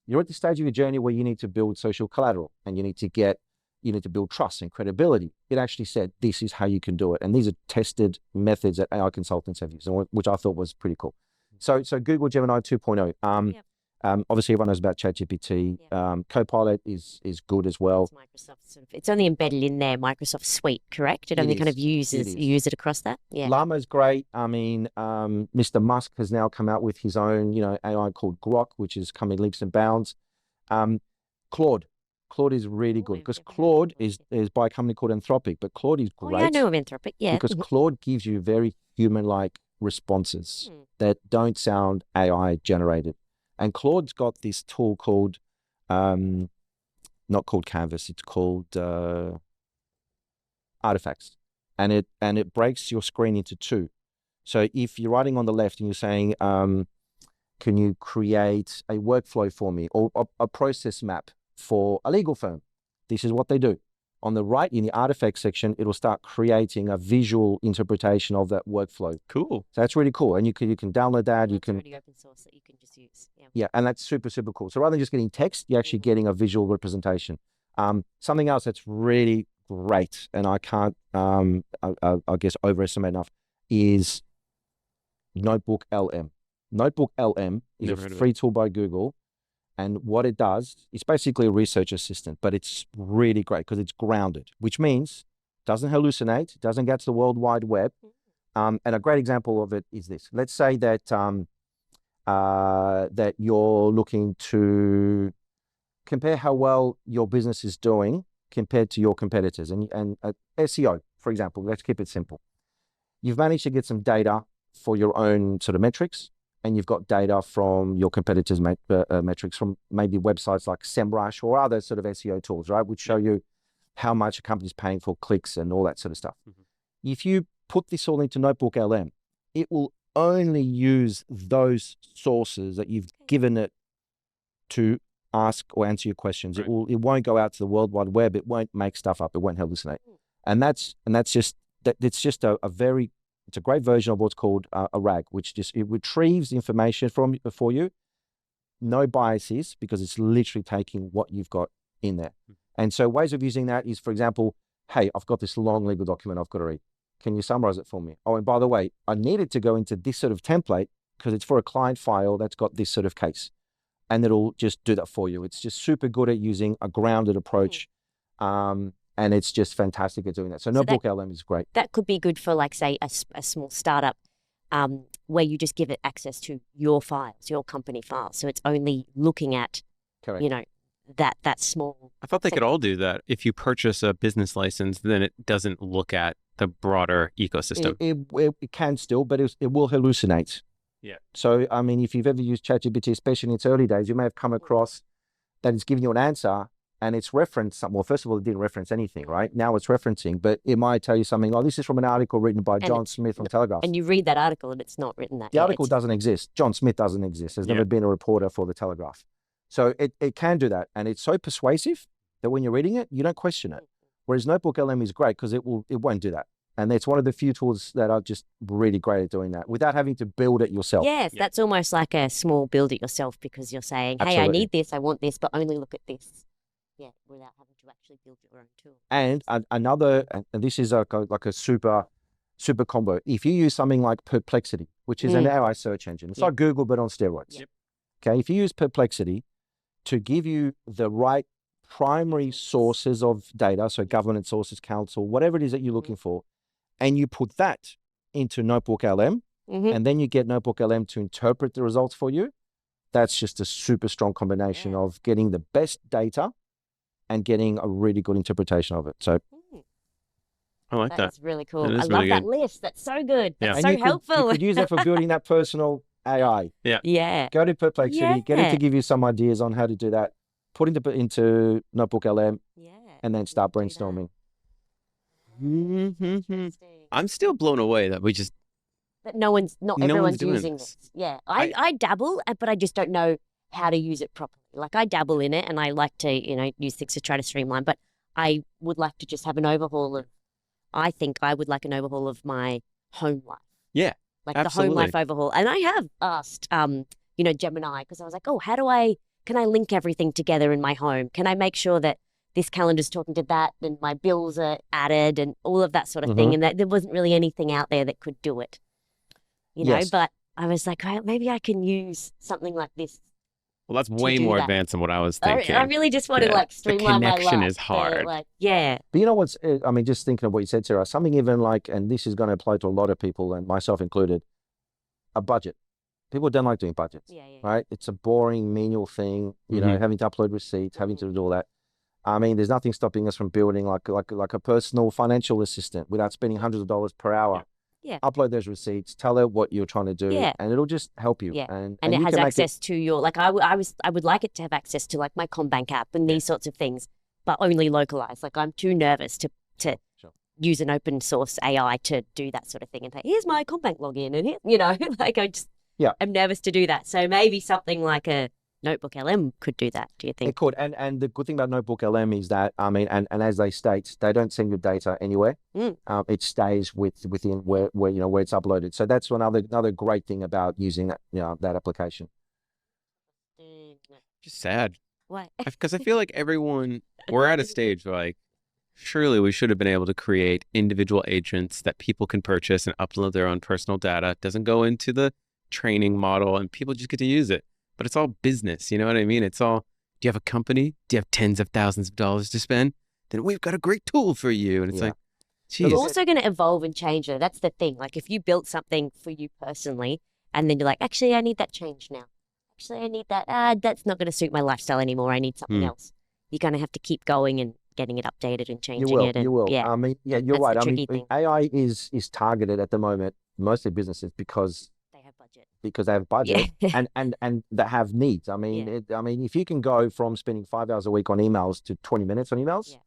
[SPEAKER 6] you're at the stage of your journey where you need to build social collateral and you need to build trust and credibility. It actually said, this is how you can do it. And these are tested methods that AI consultants have used, which I thought was pretty cool. So Google Gemini 2.0. Obviously, everyone knows about ChatGPT. Copilot is good as well.
[SPEAKER 5] It's Microsoft it's only embedded in their Microsoft suite, correct? It only kind of use it across that. Yeah.
[SPEAKER 6] Llama's great. I mean, Mr. Musk has now come out with his own, AI called Grok, which is coming leaps and bounds. Claude is really good because Claude is by a company called Anthropic, but Claude is great.
[SPEAKER 5] Oh, yeah, I know of Anthropic. Yeah.
[SPEAKER 6] Because Claude gives you very human-like responses that don't sound AI generated. And Claude's got this tool called, not called Canvas, it's called Artifacts. And it breaks your screen into two. So if you're writing on the left and you're saying, can you create a workflow for me or a process map for a legal firm? This is what they do. On the right, in the artifacts section, it'll start creating a visual interpretation of that workflow.
[SPEAKER 4] Cool.
[SPEAKER 6] So that's really cool. And you can download that.
[SPEAKER 5] It's already open source that you can just use.
[SPEAKER 6] Yeah, and that's super, super cool. So rather than just getting text, you're actually getting a visual representation. Something else that's really great, and I can't, I guess, overestimate enough, is Notebook LM. Notebook LM is a free tool by Google. And what it does, it's basically a research assistant, but it's really great because it's grounded, which means it doesn't hallucinate, it doesn't get to the World Wide Web. And a great example of it is this. Let's say that that you're looking to compare how well your business is doing compared to your competitors. And SEO, for example, let's keep it simple. you've managed to get some data for your own sort of metrics, and you've got data from your competitors' metrics from maybe websites like SEMrush or other sort of SEO tools, right? Which show you how much a company's paying for clicks and all that sort of stuff. If you put this all into Notebook LM, it will only use those sources that you've given it to ask or answer your questions.
[SPEAKER 4] Right.
[SPEAKER 6] It won't go out to the World Wide Web. It won't make stuff up. It won't hallucinate. And that's just that. It's just a great version of what's called a RAG, which just it retrieves information for you, no biases, because it's literally taking what you've got in there. And so ways of using that is, for example, hey, I've got this long legal document I've got to read. Can you summarize it for me? Oh, and by the way, I needed to go into this sort of template because it's for a client file that's got this sort of case. And it'll just do that for you. It's just super good at using a grounded approach. And it's just fantastic at doing that. So Notebook LM is great.
[SPEAKER 5] That could be good for, like, say, a small startup where you just give it access to your files, your company files. So it's only looking at,
[SPEAKER 6] Correct.
[SPEAKER 5] you know, that small.
[SPEAKER 4] I thought they could all do that. If you purchase a business license, then it doesn't look at the broader ecosystem.
[SPEAKER 6] It can still, but it will hallucinate.
[SPEAKER 4] Yeah.
[SPEAKER 6] So, I mean, if you've ever used ChatGPT, especially in its early days, you may have come across that it's giving you an answer and it's referenced something. Well, first of all, it didn't reference anything, right? Now it's referencing, but it might tell you something. Oh, this is from an article written by John Smith on Telegraph.
[SPEAKER 5] And you read that article and it's not written that.
[SPEAKER 6] The article doesn't exist. John Smith doesn't exist. There's never been a reporter for the Telegraph. So it can do that. And it's so persuasive that when you're reading it, you don't question it. Whereas Notebook LM is great because it won't do that. And it's one of the few tools that are just really great at doing that without having to build it yourself.
[SPEAKER 5] Yes, that's almost like a small build it yourself, because you're saying, hey,
[SPEAKER 6] Absolutely.
[SPEAKER 5] I need this, I want this, but only look at this. Yeah, without having to actually build your own tool.
[SPEAKER 6] And another, and this is like a super combo. If you use something like Perplexity, which is an AI search engine, it's like Google, but on steroids.
[SPEAKER 5] Yep.
[SPEAKER 6] Okay, if you use Perplexity to give you the right primary sources of data, so government sources, council, whatever it is that you're looking for, and you put that into Notebook LM, and then you get Notebook LM to interpret the results for you, that's just a super strong combination of getting the best data and getting a really good interpretation of it. So
[SPEAKER 4] I like that.
[SPEAKER 5] That's really cool.
[SPEAKER 4] That
[SPEAKER 5] I
[SPEAKER 4] is
[SPEAKER 5] love
[SPEAKER 4] really
[SPEAKER 5] that
[SPEAKER 4] good.
[SPEAKER 5] list. That's so good.
[SPEAKER 4] Yeah.
[SPEAKER 5] That's
[SPEAKER 6] and
[SPEAKER 5] so helpful.
[SPEAKER 6] You could use that for building that personal AI.
[SPEAKER 5] Yeah.
[SPEAKER 6] Go to Perplexity, get it to give you some ideas on how to do that, put into Notebook LM, and then start brainstorming.
[SPEAKER 4] I'm still blown away that
[SPEAKER 5] That not
[SPEAKER 4] No
[SPEAKER 5] everyone's
[SPEAKER 4] one's doing
[SPEAKER 5] using
[SPEAKER 4] this.
[SPEAKER 5] this. Yeah. I dabble, but I just don't know how to use it properly. Like, I dabble in it and I like to, use things to try to streamline, but I would like to just have an overhaul of, I think I would like an overhaul of my home life.
[SPEAKER 4] Yeah.
[SPEAKER 5] Like
[SPEAKER 4] absolutely.
[SPEAKER 5] the home life overhaul. And I have asked, Gemini, because I was like, oh, can I link everything together in my home? Can I make sure that this calendar's talking to that and my bills are added and all of that sort of thing? And that there wasn't really anything out there that could do it, but I was like, well, maybe I can use something like this.
[SPEAKER 4] Well, that's way
[SPEAKER 5] do
[SPEAKER 4] more
[SPEAKER 5] that.
[SPEAKER 4] advanced than what I was thinking.
[SPEAKER 5] I really just want to like
[SPEAKER 4] The
[SPEAKER 5] streamline my life.
[SPEAKER 4] connection is
[SPEAKER 5] So,
[SPEAKER 4] hard.
[SPEAKER 5] Like, yeah.
[SPEAKER 6] But you know what's, I mean, just thinking of what you said, Sarah, something even like, and this is going to apply to a lot of people and myself included, a budget. People don't like doing budgets, right? It's a boring, menial thing, having to upload receipts, having to do all that. I mean, there's nothing stopping us from building like a personal financial assistant without spending hundreds of dollars per hour.
[SPEAKER 5] Yeah.
[SPEAKER 6] Upload those receipts, tell her what you're trying to do, and it'll just help you.
[SPEAKER 5] Yeah.
[SPEAKER 6] And
[SPEAKER 5] it
[SPEAKER 6] you
[SPEAKER 5] has
[SPEAKER 6] can make
[SPEAKER 5] access to your, like, I would like it to have access to like my CommBank app and these sorts of things, but only localized. Like, I'm too nervous to use an open source AI to do that sort of thing and say, here's my CommBank login, and here, like, I'm nervous to do that. So maybe something like a Notebook LM could do that. Do you think?
[SPEAKER 6] It could, and the good thing about Notebook LM is that, I mean, and as they state, they don't send your data anywhere. It stays within where it's uploaded. So that's another great thing about using that application.
[SPEAKER 4] Just sad.
[SPEAKER 5] Why?
[SPEAKER 4] Because I feel like we're at a stage where, like, surely we should have been able to create individual agents that people can purchase and upload their own personal data. It doesn't go into the training model and people just get to use it. But it's all business, you know what I mean? It's all, do you have a company? Do you have tens of thousands of dollars to spend? Then we've got a great tool for you. And it's like, geez.
[SPEAKER 5] It's also going to evolve and change, though. That's the thing. Like, if you built something for you personally, and then you're like, actually, I need that change now. Actually, I need that. That's not going to suit my lifestyle anymore. I need something else. You're going to have to keep going and getting it updated and
[SPEAKER 6] You
[SPEAKER 5] changing
[SPEAKER 6] will,
[SPEAKER 5] it. And
[SPEAKER 6] you will.
[SPEAKER 5] yeah,
[SPEAKER 6] I mean, yeah, you're
[SPEAKER 5] that's
[SPEAKER 6] right.
[SPEAKER 5] the
[SPEAKER 6] I mean,
[SPEAKER 5] tricky thing.
[SPEAKER 6] AI is targeted at the moment, mostly businesses because
[SPEAKER 5] they have budget.
[SPEAKER 6] they have budget
[SPEAKER 5] Yeah.
[SPEAKER 6] and that have needs. I mean,
[SPEAKER 5] Yeah.
[SPEAKER 6] I mean, if you can go from spending 5 hours a week on emails to 20 minutes on emails,
[SPEAKER 5] Yeah.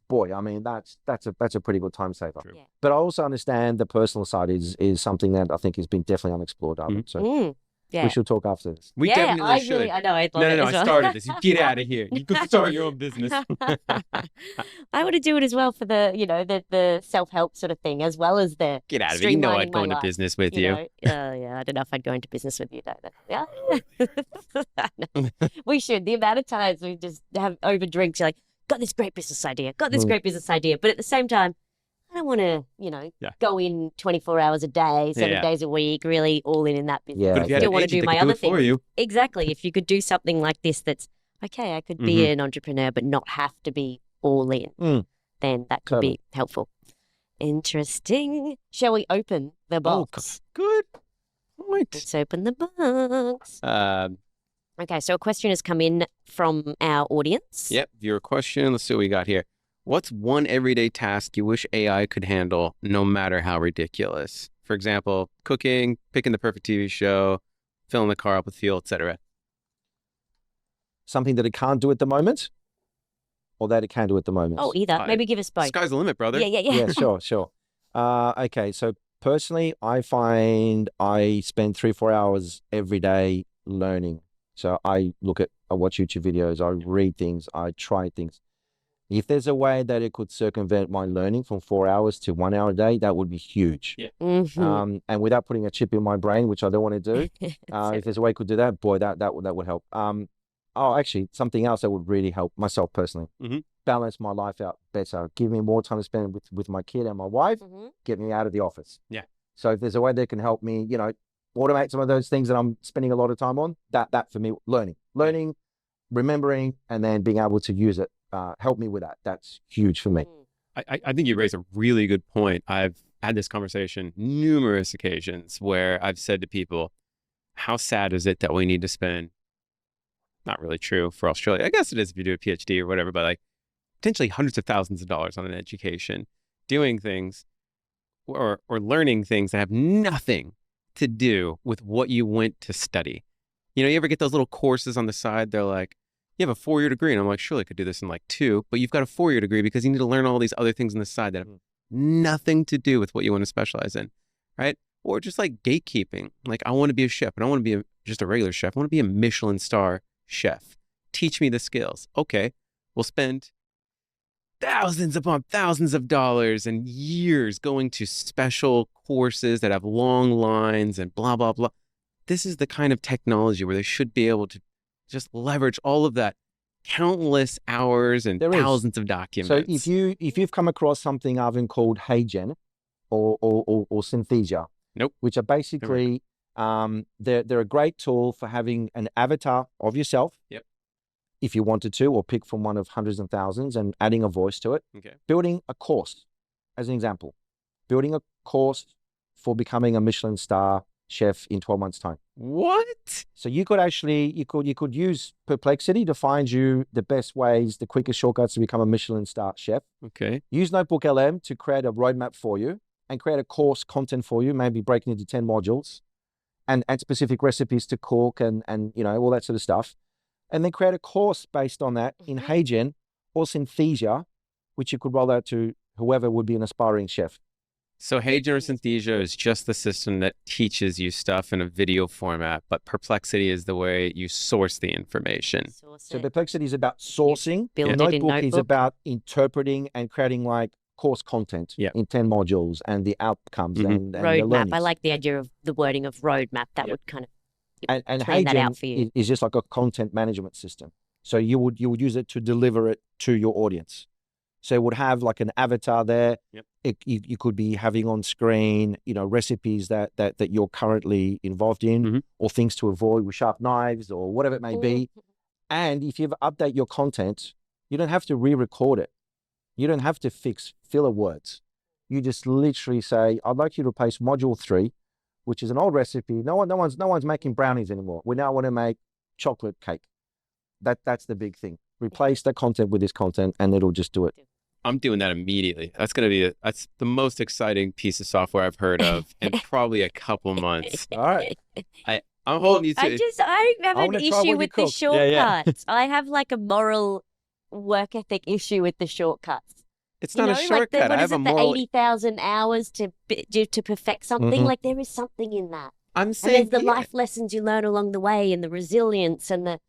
[SPEAKER 6] boy, I mean, that's a pretty good time saver.
[SPEAKER 4] True.
[SPEAKER 5] Yeah.
[SPEAKER 6] But I also understand the personal side is something that I think has been definitely unexplored, Arvin. So
[SPEAKER 5] Yeah.
[SPEAKER 6] we should talk after this.
[SPEAKER 4] We
[SPEAKER 5] yeah,
[SPEAKER 4] definitely
[SPEAKER 5] I
[SPEAKER 4] should.
[SPEAKER 5] really, I know, I love
[SPEAKER 4] No,
[SPEAKER 5] it
[SPEAKER 4] no,
[SPEAKER 5] as
[SPEAKER 4] I
[SPEAKER 5] well.
[SPEAKER 4] started this. You get out of here. You go start your own business.
[SPEAKER 5] I want to do it as well for the, the self-help sort of thing, as well as the
[SPEAKER 4] Get out of it. You know I'd
[SPEAKER 5] streamlining
[SPEAKER 4] go
[SPEAKER 5] my
[SPEAKER 4] into
[SPEAKER 5] life,
[SPEAKER 4] business with you.
[SPEAKER 5] Yeah, I don't know if I'd go into business with you, though. Yeah. We should. The amount of times we just have over drinks, you're like, got this great business idea, got this great business idea. But at the same time, I don't want to,
[SPEAKER 4] Yeah.
[SPEAKER 5] go in 24 hours a day, 7
[SPEAKER 4] Yeah.
[SPEAKER 5] days a week, really all in that business.
[SPEAKER 6] Yeah,
[SPEAKER 4] But if you had
[SPEAKER 5] Still
[SPEAKER 4] an
[SPEAKER 5] want to
[SPEAKER 4] agent
[SPEAKER 5] do
[SPEAKER 4] that
[SPEAKER 5] my
[SPEAKER 4] could do
[SPEAKER 5] other
[SPEAKER 4] it for
[SPEAKER 5] things.
[SPEAKER 4] you,
[SPEAKER 5] Exactly. If you could do something like this, that's okay, I could be an entrepreneur, but not have to be all in, then that could
[SPEAKER 6] Totally.
[SPEAKER 5] be helpful. Interesting. Shall we open the box?
[SPEAKER 4] good point.
[SPEAKER 5] Let's open the box. Okay, so a question has come in from our audience.
[SPEAKER 4] Yep, viewer question. Let's see what we got here. What's one everyday task you wish AI could handle, no matter how ridiculous? For example, cooking, picking the perfect TV show, filling the car up with fuel, etc.
[SPEAKER 6] Something that it can't do at the moment, or that it can do at the moment.
[SPEAKER 5] Oh, either. Maybe give us both.
[SPEAKER 4] Sky's the limit, brother.
[SPEAKER 5] Yeah.
[SPEAKER 6] Yeah, sure. Okay, so personally, I find I spend 3-4 hours every day learning. So I watch YouTube videos, I read things, I try things. If there's a way that it could circumvent my learning from 4 hours to 1 hour a day, that would be huge.
[SPEAKER 4] Yeah.
[SPEAKER 5] Mhm.
[SPEAKER 6] And without putting a chip in my brain, which I don't want to do, if there's a way it could do that, boy, that would help. Actually, something else that would really help myself personally. Balance my life out better, give me more time to spend with my kid and my wife, get me out of the office.
[SPEAKER 4] Yeah.
[SPEAKER 6] So if there's a way that can help me, automate some of those things that I'm spending a lot of time on, that for me, learning, remembering, and then being able to use it, help me with that. That's huge for me.
[SPEAKER 4] I think you raise a really good point. I've had this conversation numerous occasions where I've said to people, how sad is it that we need to spend, not really true for Australia, I guess it is if you do a PhD or whatever, but like potentially hundreds of thousands of dollars on an education, doing things or learning things that have nothing to do with what you went to study. You ever get those little courses on the side? They're like, you have a 4-year degree. And I'm like, surely I could do this in like 2, but you've got a 4-year degree because you need to learn all these other things on the side that have nothing to do with what you want to specialize in, right? Or just like gatekeeping. Like, I want to be a chef, but I don't want to be just a regular chef. I want to be a Michelin star chef. Teach me the skills. Okay, we'll spend thousands upon thousands of dollars and years going to special courses that have long lines and blah, blah, blah. This is the kind of technology where they should be able to just leverage all of that countless hours and thousands of documents.
[SPEAKER 6] So if you've come across something, Arvin, called HeyGen or Synthesia,
[SPEAKER 4] Nope.
[SPEAKER 6] which are basically they're a great tool for having an avatar of yourself.
[SPEAKER 4] Yep.
[SPEAKER 6] If you wanted to, or pick from one of hundreds and thousands and adding a voice to it.
[SPEAKER 4] Okay.
[SPEAKER 6] Building a course, as an example, building a course for becoming a Michelin star chef in 12 months' time.
[SPEAKER 4] What?
[SPEAKER 6] So you could actually, you could use Perplexity to find you the best ways, the quickest shortcuts to become a Michelin star chef.
[SPEAKER 4] Okay.
[SPEAKER 6] Use Notebook LM to create a roadmap for you and create a course content for you, maybe breaking into 10 modules and specific recipes to cook and all that sort of stuff. And then create a course based on that in HeyGen or Synthesia, which you could roll out to whoever would be an aspiring chef.
[SPEAKER 4] So HeyGen or Synthesia is just the system that teaches you stuff in a video format, but Perplexity is the way you source the information.
[SPEAKER 6] So Perplexity is about sourcing.
[SPEAKER 5] Build it in
[SPEAKER 6] Notebook is
[SPEAKER 5] Notebook.
[SPEAKER 6] about interpreting and creating like course content in 10 modules and the outcomes and the
[SPEAKER 5] roadmap.
[SPEAKER 6] learnings.
[SPEAKER 5] I like the idea of the wording of roadmap. That would kind of
[SPEAKER 6] and
[SPEAKER 5] plan that out for
[SPEAKER 6] HeyGen
[SPEAKER 5] you.
[SPEAKER 6] is just like a content management system. So you would use it to deliver it to your audience. So it would have like an avatar there.
[SPEAKER 4] Yep.
[SPEAKER 6] You could be having on screen, recipes that you're currently involved in, or things to avoid with sharp knives or whatever it may be. And if you ever update your content, you don't have to re-record it. You don't have to fix filler words. You just literally say, I'd like you to replace module 3, which is an old recipe. No one's making brownies anymore. We now want to make chocolate cake. That's the big thing. replace that content with this content, and it'll just do it.
[SPEAKER 4] I'm doing that immediately. That's going to be that's the most exciting piece of software I've heard of in probably a couple months.
[SPEAKER 6] All right.
[SPEAKER 4] I'm holding you to
[SPEAKER 5] I have
[SPEAKER 6] I
[SPEAKER 5] an
[SPEAKER 6] wanna try
[SPEAKER 5] issue
[SPEAKER 6] what you
[SPEAKER 5] with the
[SPEAKER 6] cook. Yeah, yeah.
[SPEAKER 5] shortcuts. I have like a moral work ethic issue with the shortcuts.
[SPEAKER 4] It's
[SPEAKER 5] You
[SPEAKER 4] not
[SPEAKER 5] know,
[SPEAKER 4] a
[SPEAKER 5] like
[SPEAKER 4] shortcut. I have a
[SPEAKER 5] the
[SPEAKER 4] moral.
[SPEAKER 5] 80,000 hours to perfect something.
[SPEAKER 6] Mhm.
[SPEAKER 5] Like there is something in that.
[SPEAKER 4] I'm
[SPEAKER 5] And
[SPEAKER 4] saying
[SPEAKER 5] there's the
[SPEAKER 4] yeah.
[SPEAKER 5] life lessons you learn along the way and the resilience and the,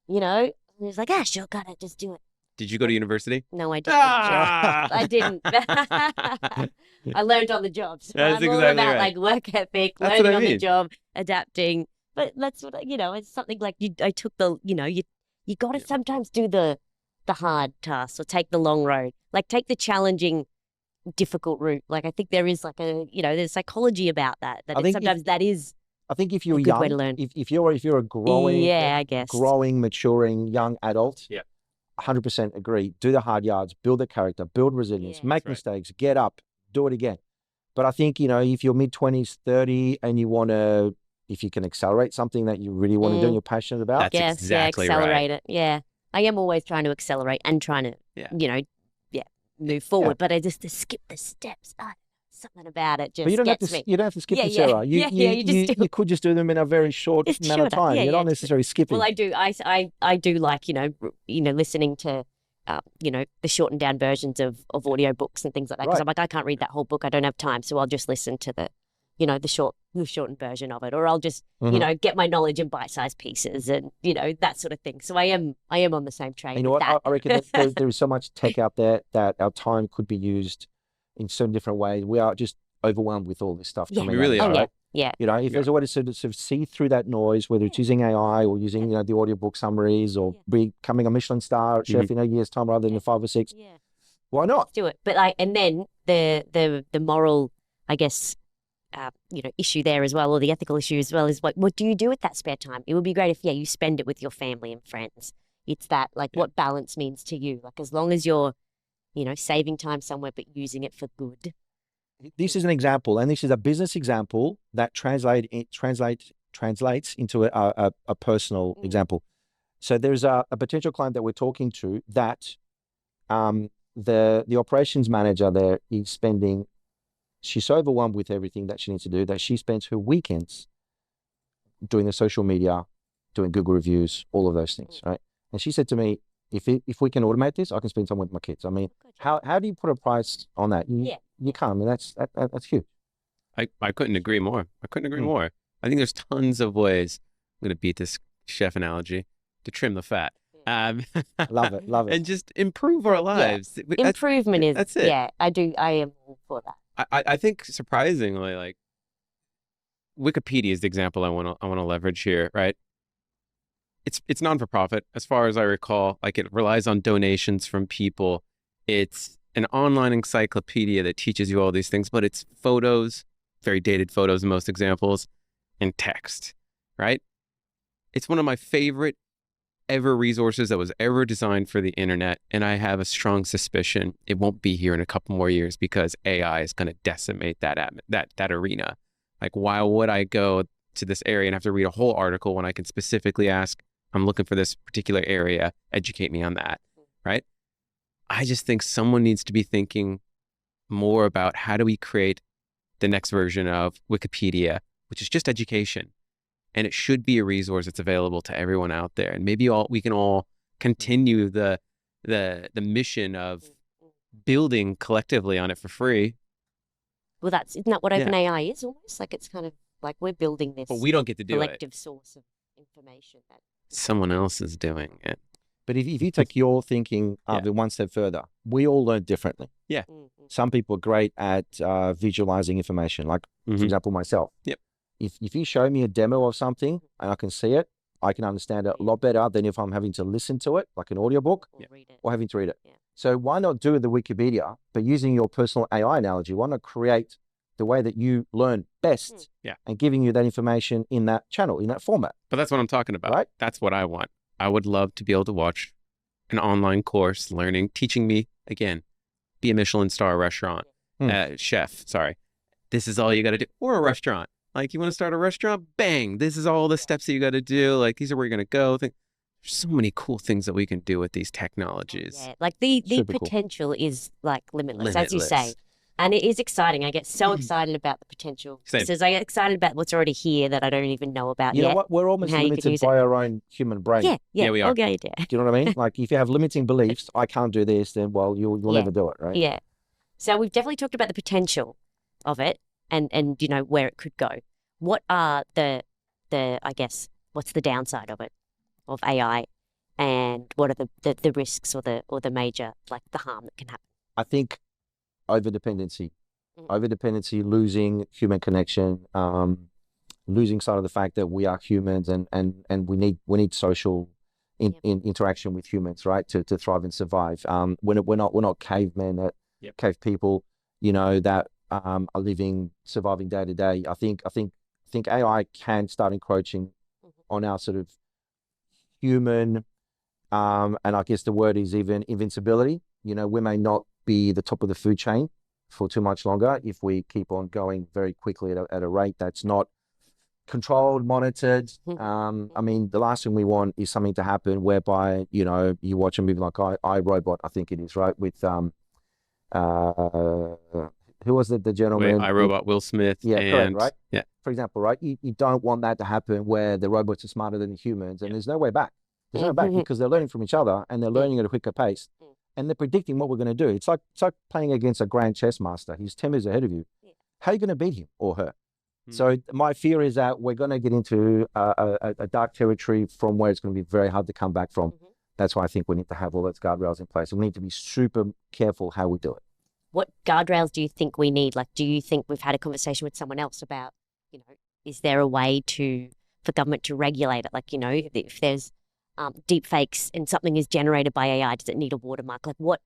[SPEAKER 5] and it's like, shortcut it, just do it.
[SPEAKER 4] Did you go to university?
[SPEAKER 5] No, I didn't.
[SPEAKER 4] Ah!
[SPEAKER 5] I didn't. I learned on the job. So
[SPEAKER 4] That's
[SPEAKER 5] I'm all
[SPEAKER 4] exactly
[SPEAKER 5] about
[SPEAKER 4] right.
[SPEAKER 5] like work ethic,
[SPEAKER 4] That's what
[SPEAKER 5] learning
[SPEAKER 4] I
[SPEAKER 5] on the
[SPEAKER 4] mean.
[SPEAKER 5] job, adapting. But that's what it's something like I took the you got to sometimes do the hard tasks or take the long road, like take the challenging, difficult route. Like I think there is like there's psychology about that.
[SPEAKER 6] I think
[SPEAKER 5] Sometimes that is
[SPEAKER 6] I think if you're
[SPEAKER 5] a good
[SPEAKER 6] young,
[SPEAKER 5] way to learn.
[SPEAKER 6] if you're a growing,
[SPEAKER 5] I guess.
[SPEAKER 6] growing, maturing young adult,
[SPEAKER 4] Yeah.
[SPEAKER 6] 100% agree. Do the hard yards, build the character, build resilience,
[SPEAKER 5] Yeah.
[SPEAKER 6] make
[SPEAKER 4] That's right.
[SPEAKER 6] mistakes, get up, do it again. But I think, if you're mid-20s, 30, and if you can accelerate something that you really want to do and you're passionate about,
[SPEAKER 4] That's
[SPEAKER 5] Yes,
[SPEAKER 4] exactly right.
[SPEAKER 5] accelerate it. Yeah, I am always trying to accelerate and trying to,
[SPEAKER 4] Yeah.
[SPEAKER 5] move forward. But I just to skip the steps. Something about it just
[SPEAKER 6] but you don't have
[SPEAKER 5] gets
[SPEAKER 6] to.
[SPEAKER 5] me.
[SPEAKER 6] You don't have to skip
[SPEAKER 5] Yeah,
[SPEAKER 6] them,
[SPEAKER 5] yeah.
[SPEAKER 6] Sarah. You,
[SPEAKER 5] Yeah, yeah, you just do
[SPEAKER 6] you could just do them in a very short
[SPEAKER 5] It's
[SPEAKER 6] amount of
[SPEAKER 5] shorter.
[SPEAKER 6] time.
[SPEAKER 5] Yeah,
[SPEAKER 6] You're
[SPEAKER 5] yeah,
[SPEAKER 6] not necessarily skipping.
[SPEAKER 5] Well, I do. I do like listening to the shortened down versions of audio books and things like that because
[SPEAKER 6] Right.
[SPEAKER 5] I'm like I can't read that whole book. I don't have time, so I'll just listen to the shortened version of it, or I'll just get my knowledge in bite-sized pieces and that sort of thing. So I am on the same train.
[SPEAKER 6] You know
[SPEAKER 5] with
[SPEAKER 6] what?
[SPEAKER 5] that.
[SPEAKER 6] I reckon that there is so much tech out there that our time could be used in so many different ways. We are just overwhelmed with all this stuff
[SPEAKER 5] Yeah.
[SPEAKER 6] coming
[SPEAKER 4] We really
[SPEAKER 6] out,
[SPEAKER 4] are.
[SPEAKER 6] right?
[SPEAKER 5] Yeah.
[SPEAKER 6] If there's a way to sort of see through that noise, whether it's using AI or using the audiobook summaries or becoming a Michelin star chef in a year's time rather than in 5 or 6,
[SPEAKER 5] Yeah.
[SPEAKER 6] why not?
[SPEAKER 5] Let's do it. But and then the moral, I guess, issue there as well, or the ethical issue as well, is what do you do with that spare time? It would be great if you spend it with your family and friends. It's that what balance means to you. Like as long as you're, saving time somewhere but using it for good.
[SPEAKER 6] This is an example, and this is a business example that translates into a personal example. So there's a potential client that we're talking to that the operations manager there is spending. She's so overwhelmed with everything that she needs to do that she spends her weekends doing the social media, doing Google reviews, all of those things, right? And she said to me, if we can automate this, I can spend time with my kids. I mean, how do you put a price on that? You can't. I mean, that's huge.
[SPEAKER 4] I couldn't agree more. I couldn't agree more. I think there's tons of ways, I'm going to beat this chef analogy, to trim the fat.
[SPEAKER 6] Love it.
[SPEAKER 4] And just improve our lives.
[SPEAKER 5] Improvement is,
[SPEAKER 4] that's it.
[SPEAKER 5] Yeah, I am all for that.
[SPEAKER 4] I think surprisingly, like Wikipedia is the example I want to leverage here, right? It's non-for-profit, as far as I recall. Like it relies on donations from people. It's an online encyclopedia that teaches you all these things, but it's photos, very dated photos in most examples, and text, right? It's one of my favorite ever resources that was ever designed for the internet, and I have a strong suspicion it won't be here in a couple more years because AI is going to decimate that arena. Like, why would I go to this area and have to read a whole article when I can specifically ask, I'm looking for this particular area, educate me on that, right? I just think someone needs to be thinking more about how do we create the next version of Wikipedia, which is just education. And it should be a resource that's available to everyone out there. And maybe we can all continue the mission of building collectively on it for free.
[SPEAKER 5] Well, isn't that what OpenAI is almost? Like it's kind of like we're building this
[SPEAKER 4] But we don't get to do
[SPEAKER 5] collective
[SPEAKER 4] it.
[SPEAKER 5] source of information.
[SPEAKER 4] Someone else is doing it.
[SPEAKER 6] But if you take your thinking one step further, we all learn differently.
[SPEAKER 4] Yeah.
[SPEAKER 6] Some people are great at visualizing information, like, for example, myself.
[SPEAKER 4] Yep.
[SPEAKER 6] If you show me a demo of something and I can see it, I can understand it a lot better than if I'm having to listen to it, like an audiobook, or having to read it.
[SPEAKER 5] Yeah.
[SPEAKER 6] So why not do the Wikipedia, but using your personal AI analogy, why not create the way that you learn best and giving you that information in that channel, in that format?
[SPEAKER 4] But that's what I'm talking about.
[SPEAKER 6] Right?
[SPEAKER 4] That's what I want. I would love to be able to watch an online course teaching me, again, be a Michelin star restaurant, chef, sorry. This is all you got to do. Or a restaurant. Like, you want to start a restaurant? Bang. This is all the steps that you got to do. Like, these are where you're going to go. There's so many cool things that we can do with these technologies.
[SPEAKER 5] Yeah, like the
[SPEAKER 6] Super cool.
[SPEAKER 5] potential is like limitless, as you say.
[SPEAKER 4] Limitless.
[SPEAKER 5] And it is exciting. I get so excited about the potential.
[SPEAKER 4] Same.
[SPEAKER 5] Because I get excited about what's already here that I don't even know about
[SPEAKER 6] You
[SPEAKER 5] yet.
[SPEAKER 6] know what? We're almost
[SPEAKER 5] how you could
[SPEAKER 6] limited
[SPEAKER 5] use it.
[SPEAKER 6] by our own human brain.
[SPEAKER 5] Yeah,
[SPEAKER 4] Yeah, we are.
[SPEAKER 5] Okay, yeah.
[SPEAKER 6] Do you know what I mean? Like if you have limiting beliefs, I can't do this, then well, you'll
[SPEAKER 5] Yeah.
[SPEAKER 6] never do it, right?
[SPEAKER 5] Yeah. So we've definitely talked about the potential of it and where it could go. What are the I guess, what's the downside of it, of AI, and what are the risks or the major, like the harm that can happen?
[SPEAKER 6] I think over-dependency.
[SPEAKER 5] Mm.
[SPEAKER 6] Over-dependency, losing human connection, losing sight of the fact that we are humans and we need social interaction with humans, right? To thrive and survive. We're not cavemen, cave people, that are surviving day to day. I think AI can start encroaching on our sort of human, and I guess the word is even invincibility. We may not be the top of the food chain for too much longer if we keep on going very quickly at a rate that's not controlled, monitored. I mean, the last thing we want is something to happen whereby, you watch a movie like I, Robot, I think it is, right? With who was it? The gentleman.
[SPEAKER 4] I, Robot, Will Smith.
[SPEAKER 6] Yeah,
[SPEAKER 4] and,
[SPEAKER 6] correct, right?
[SPEAKER 4] Yeah.
[SPEAKER 6] For example, right? You don't want that to happen where the robots are smarter than the humans, and there's no way back. There's no back because they're learning from each other and they're learning at a quicker pace, and they're predicting what we're going to do. It's like playing against a grand chess master. He's 10 years ahead of you. How are you going to beat him or her? So my fear is that we're going to get into a dark territory from where it's going to be very hard to come back from. That's why I think we need to have all those guardrails in place. We need to be super careful how we do it.
[SPEAKER 5] What guardrails do you think we need? Like, do you think we've had a conversation with someone else about, is there a way for government to regulate it? Like, if there's deep fakes and something is generated by AI, does it need a watermark? Like what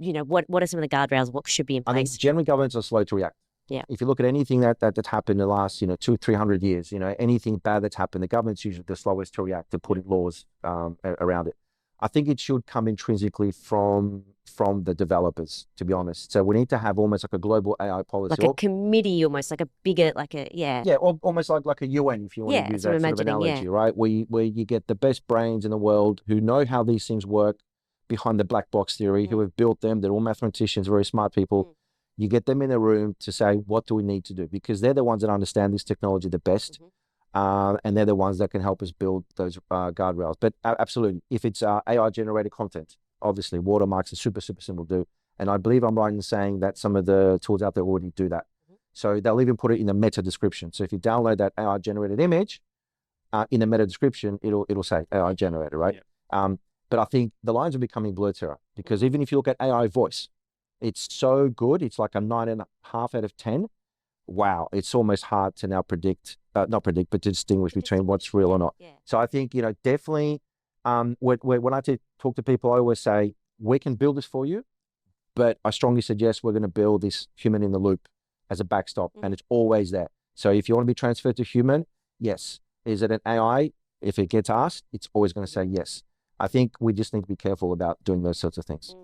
[SPEAKER 5] are some of the guardrails? What should be in place?
[SPEAKER 6] I think generally governments are slow to react.
[SPEAKER 5] Yeah.
[SPEAKER 6] If you look at anything that's happened in the last, 200-300 years, anything bad that's happened, the government's usually the slowest to react to putting laws around it. I think it should come intrinsically from the developers, to be honest. So we need to have almost like a global AI policy.
[SPEAKER 5] Like a committee, almost like a bigger,
[SPEAKER 6] Yeah, almost like a UN, if you want to use that sort of analogy, right? Where you get the best brains in the world who know how these things work behind the black box theory, who have built them. They're all mathematicians, very smart people. You get them in a room to say, what do we need to do? Because they're the ones that understand this technology the best. And they're the ones that can help us build those guardrails. But absolutely, if it's AI generated content, obviously watermarks are super, super simple to do. And I believe I'm right in saying that some of the tools out there already do that. So they'll even put it in the meta description. So if you download that AI generated image, in the meta description, it'll say AI generated, right? But I think the lines are becoming blurred, Sarah, because even if you look at AI voice, it's so good. It's like a 9.5 out of 10. Wow. It's almost hard to now not predict, but to distinguish between what's real or not. So I think, definitely, when I talk to people, I always say, we can build this for you, but I strongly suggest we're going to build this human in the loop as a backstop, and it's always there. So if you want to be transferred to human, yes. Is it an AI? If it gets asked, it's always going to say yes. I think we just need to be careful about doing those sorts of things.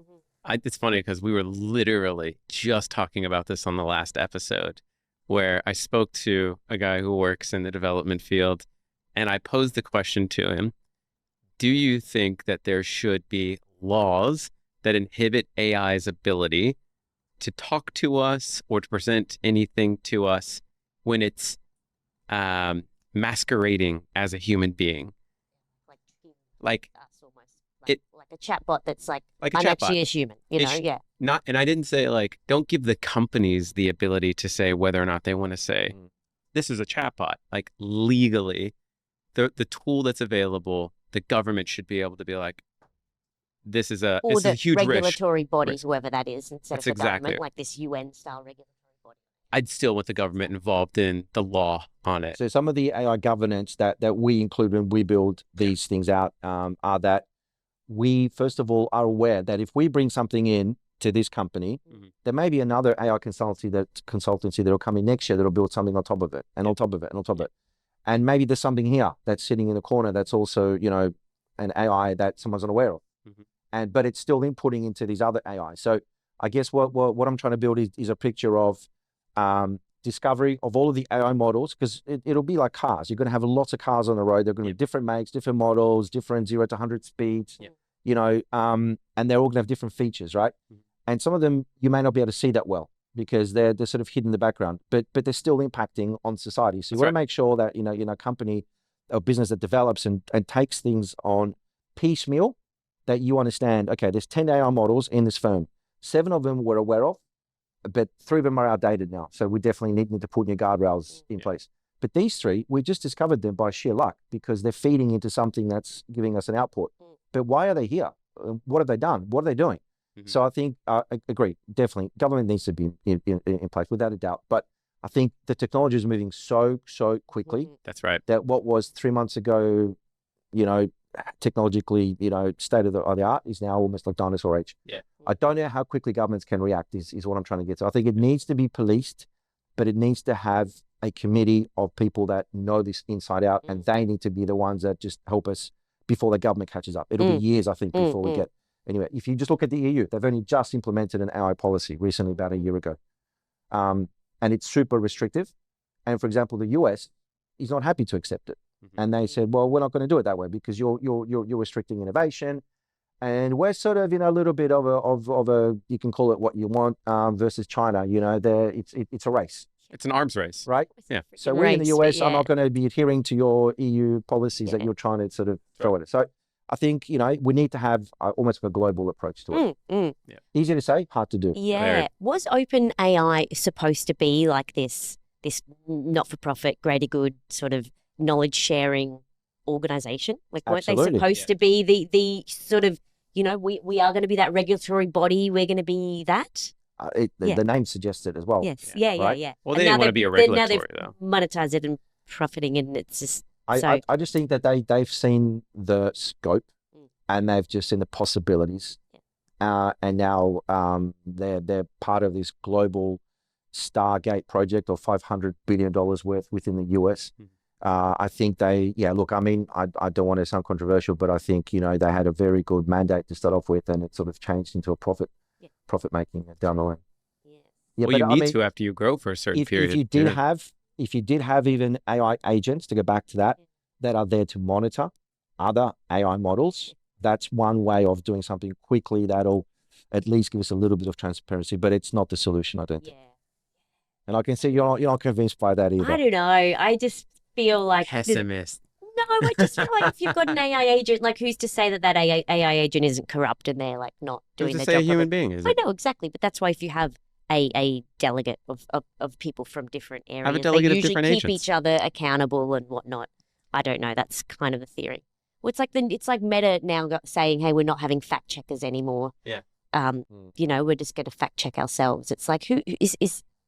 [SPEAKER 4] It's funny because we were literally just talking about this on the last episode, where I spoke to a guy who works in the development field, and I posed the question to him, do you think that there should be laws that inhibit AI's ability to talk to us or to present anything to us when it's masquerading as a human being? Like
[SPEAKER 5] a chatbot that's like
[SPEAKER 4] a
[SPEAKER 5] I'm
[SPEAKER 4] chatbot.
[SPEAKER 5] Actually a human,
[SPEAKER 4] And I didn't say don't give the companies the ability to say whether or not they want to say this is a chatbot. Like legally, the tool that's available, the government should be able to be like, this is a huge
[SPEAKER 5] regulatory
[SPEAKER 4] risk.
[SPEAKER 5] body, whoever that is, instead
[SPEAKER 4] That's
[SPEAKER 5] of the
[SPEAKER 4] exactly
[SPEAKER 5] government, like this UN style regulatory body.
[SPEAKER 4] I'd still want the government involved in the law on it.
[SPEAKER 6] So some of the AI governance that we include when we build these things out are that we, first of all, are aware that if we bring something in to this company, there may be another AI consultancy that'll come in next year that'll build something on top of it and on top of it and on top of it. And maybe there's something here that's sitting in the corner that's also, an AI that someone's unaware of. But it's still inputting into these other AI. So I guess what I'm trying to build is a picture of discovery of all of the AI models, because it'll be like cars. You're going to have lots of cars on the road. They're going to be different makes, different models, different 0 to 100 speeds, and they're all going to have different features, right? And some of them you may not be able to see that well because they're sort of hidden in the background, but they're still impacting on society. So you want to make sure that, a company or business that develops and takes things on piecemeal, that you understand, okay, there's 10 AI models in this firm. 7 of them we're aware of, but 3 of them are outdated now. So we definitely need to put new guardrails in place. But these 3, we just discovered them by sheer luck because they're feeding into something that's giving us an output. But why are they here? What have they done? What are they doing? So I think, I agree, definitely, government needs to be in place without a doubt. But I think the technology is moving so quickly.
[SPEAKER 4] That's right.
[SPEAKER 6] That what was 3 months ago, technologically, state of the art is now almost like dinosaur age.
[SPEAKER 4] Yeah.
[SPEAKER 6] I don't know how quickly governments can react is what I'm trying to get to. I think it needs to be policed, but it needs to have a committee of people that know this inside out, and they need to be the ones that just help us before the government catches up. It'll be years, I think, before we get anyway. If you just look at the EU, they've only just implemented an AI policy recently, about a year ago. And it's super restrictive. And for example, the US is not happy to accept it. And they said, well, we're not going to do it that way because you're restricting innovation. And we're sort of, a little bit of a, you can call it what you want, versus China, it's a race.
[SPEAKER 4] It's an arms race.
[SPEAKER 6] Right?
[SPEAKER 4] Yeah.
[SPEAKER 6] So we in the US are not going to be adhering to your EU policies that you're trying to sort of throw at it. So I think, we need to have almost a global approach to it. Easy to say, hard to do.
[SPEAKER 5] Yeah. Was OpenAI supposed to be like this not-for-profit, greater good sort of knowledge sharing organization? Like, weren't they supposed to be the sort of, we are going to be that regulatory body, we're going to be that?
[SPEAKER 6] The name suggests it as well.
[SPEAKER 5] Yes.
[SPEAKER 6] Right?
[SPEAKER 5] Yeah.
[SPEAKER 4] Well, they didn't want to be a regulatory,
[SPEAKER 5] now
[SPEAKER 4] though.
[SPEAKER 5] Monetized it and profiting, and it's just
[SPEAKER 6] I just think that they've seen the scope and they've just seen the possibilities, and now they're part of this global Stargate project of $500 billion worth within the US. I think I don't want to sound controversial, but I think, they had a very good mandate to start off with, and it sort of changed into a profit making down the line.
[SPEAKER 4] Well, you need to after you grow for a certain period.
[SPEAKER 6] If you did have even AI agents, to go back to that are there to monitor other AI models, that's one way of doing something quickly that'll at least give us a little bit of transparency, but it's not the solution, I don't think. And I can see you're not convinced by that either.
[SPEAKER 5] I don't know. I just feel like
[SPEAKER 4] pessimist.
[SPEAKER 5] No, I just feel like if you've got an AI agent, like, who's to say that AI agent isn't corrupt and they're like not doing their job?
[SPEAKER 4] Who's to say a human being is?
[SPEAKER 5] I know, exactly, but that's why if you have a delegate of people from different areas,
[SPEAKER 4] have a delegate
[SPEAKER 5] they
[SPEAKER 4] of
[SPEAKER 5] usually
[SPEAKER 4] different
[SPEAKER 5] keep
[SPEAKER 4] agents.
[SPEAKER 5] each other accountable and whatnot. I don't know. That's kind of the theory. Well, it's like Meta now saying, hey, we're not having fact checkers anymore.
[SPEAKER 4] Yeah.
[SPEAKER 5] We're just going to fact check ourselves. It's like,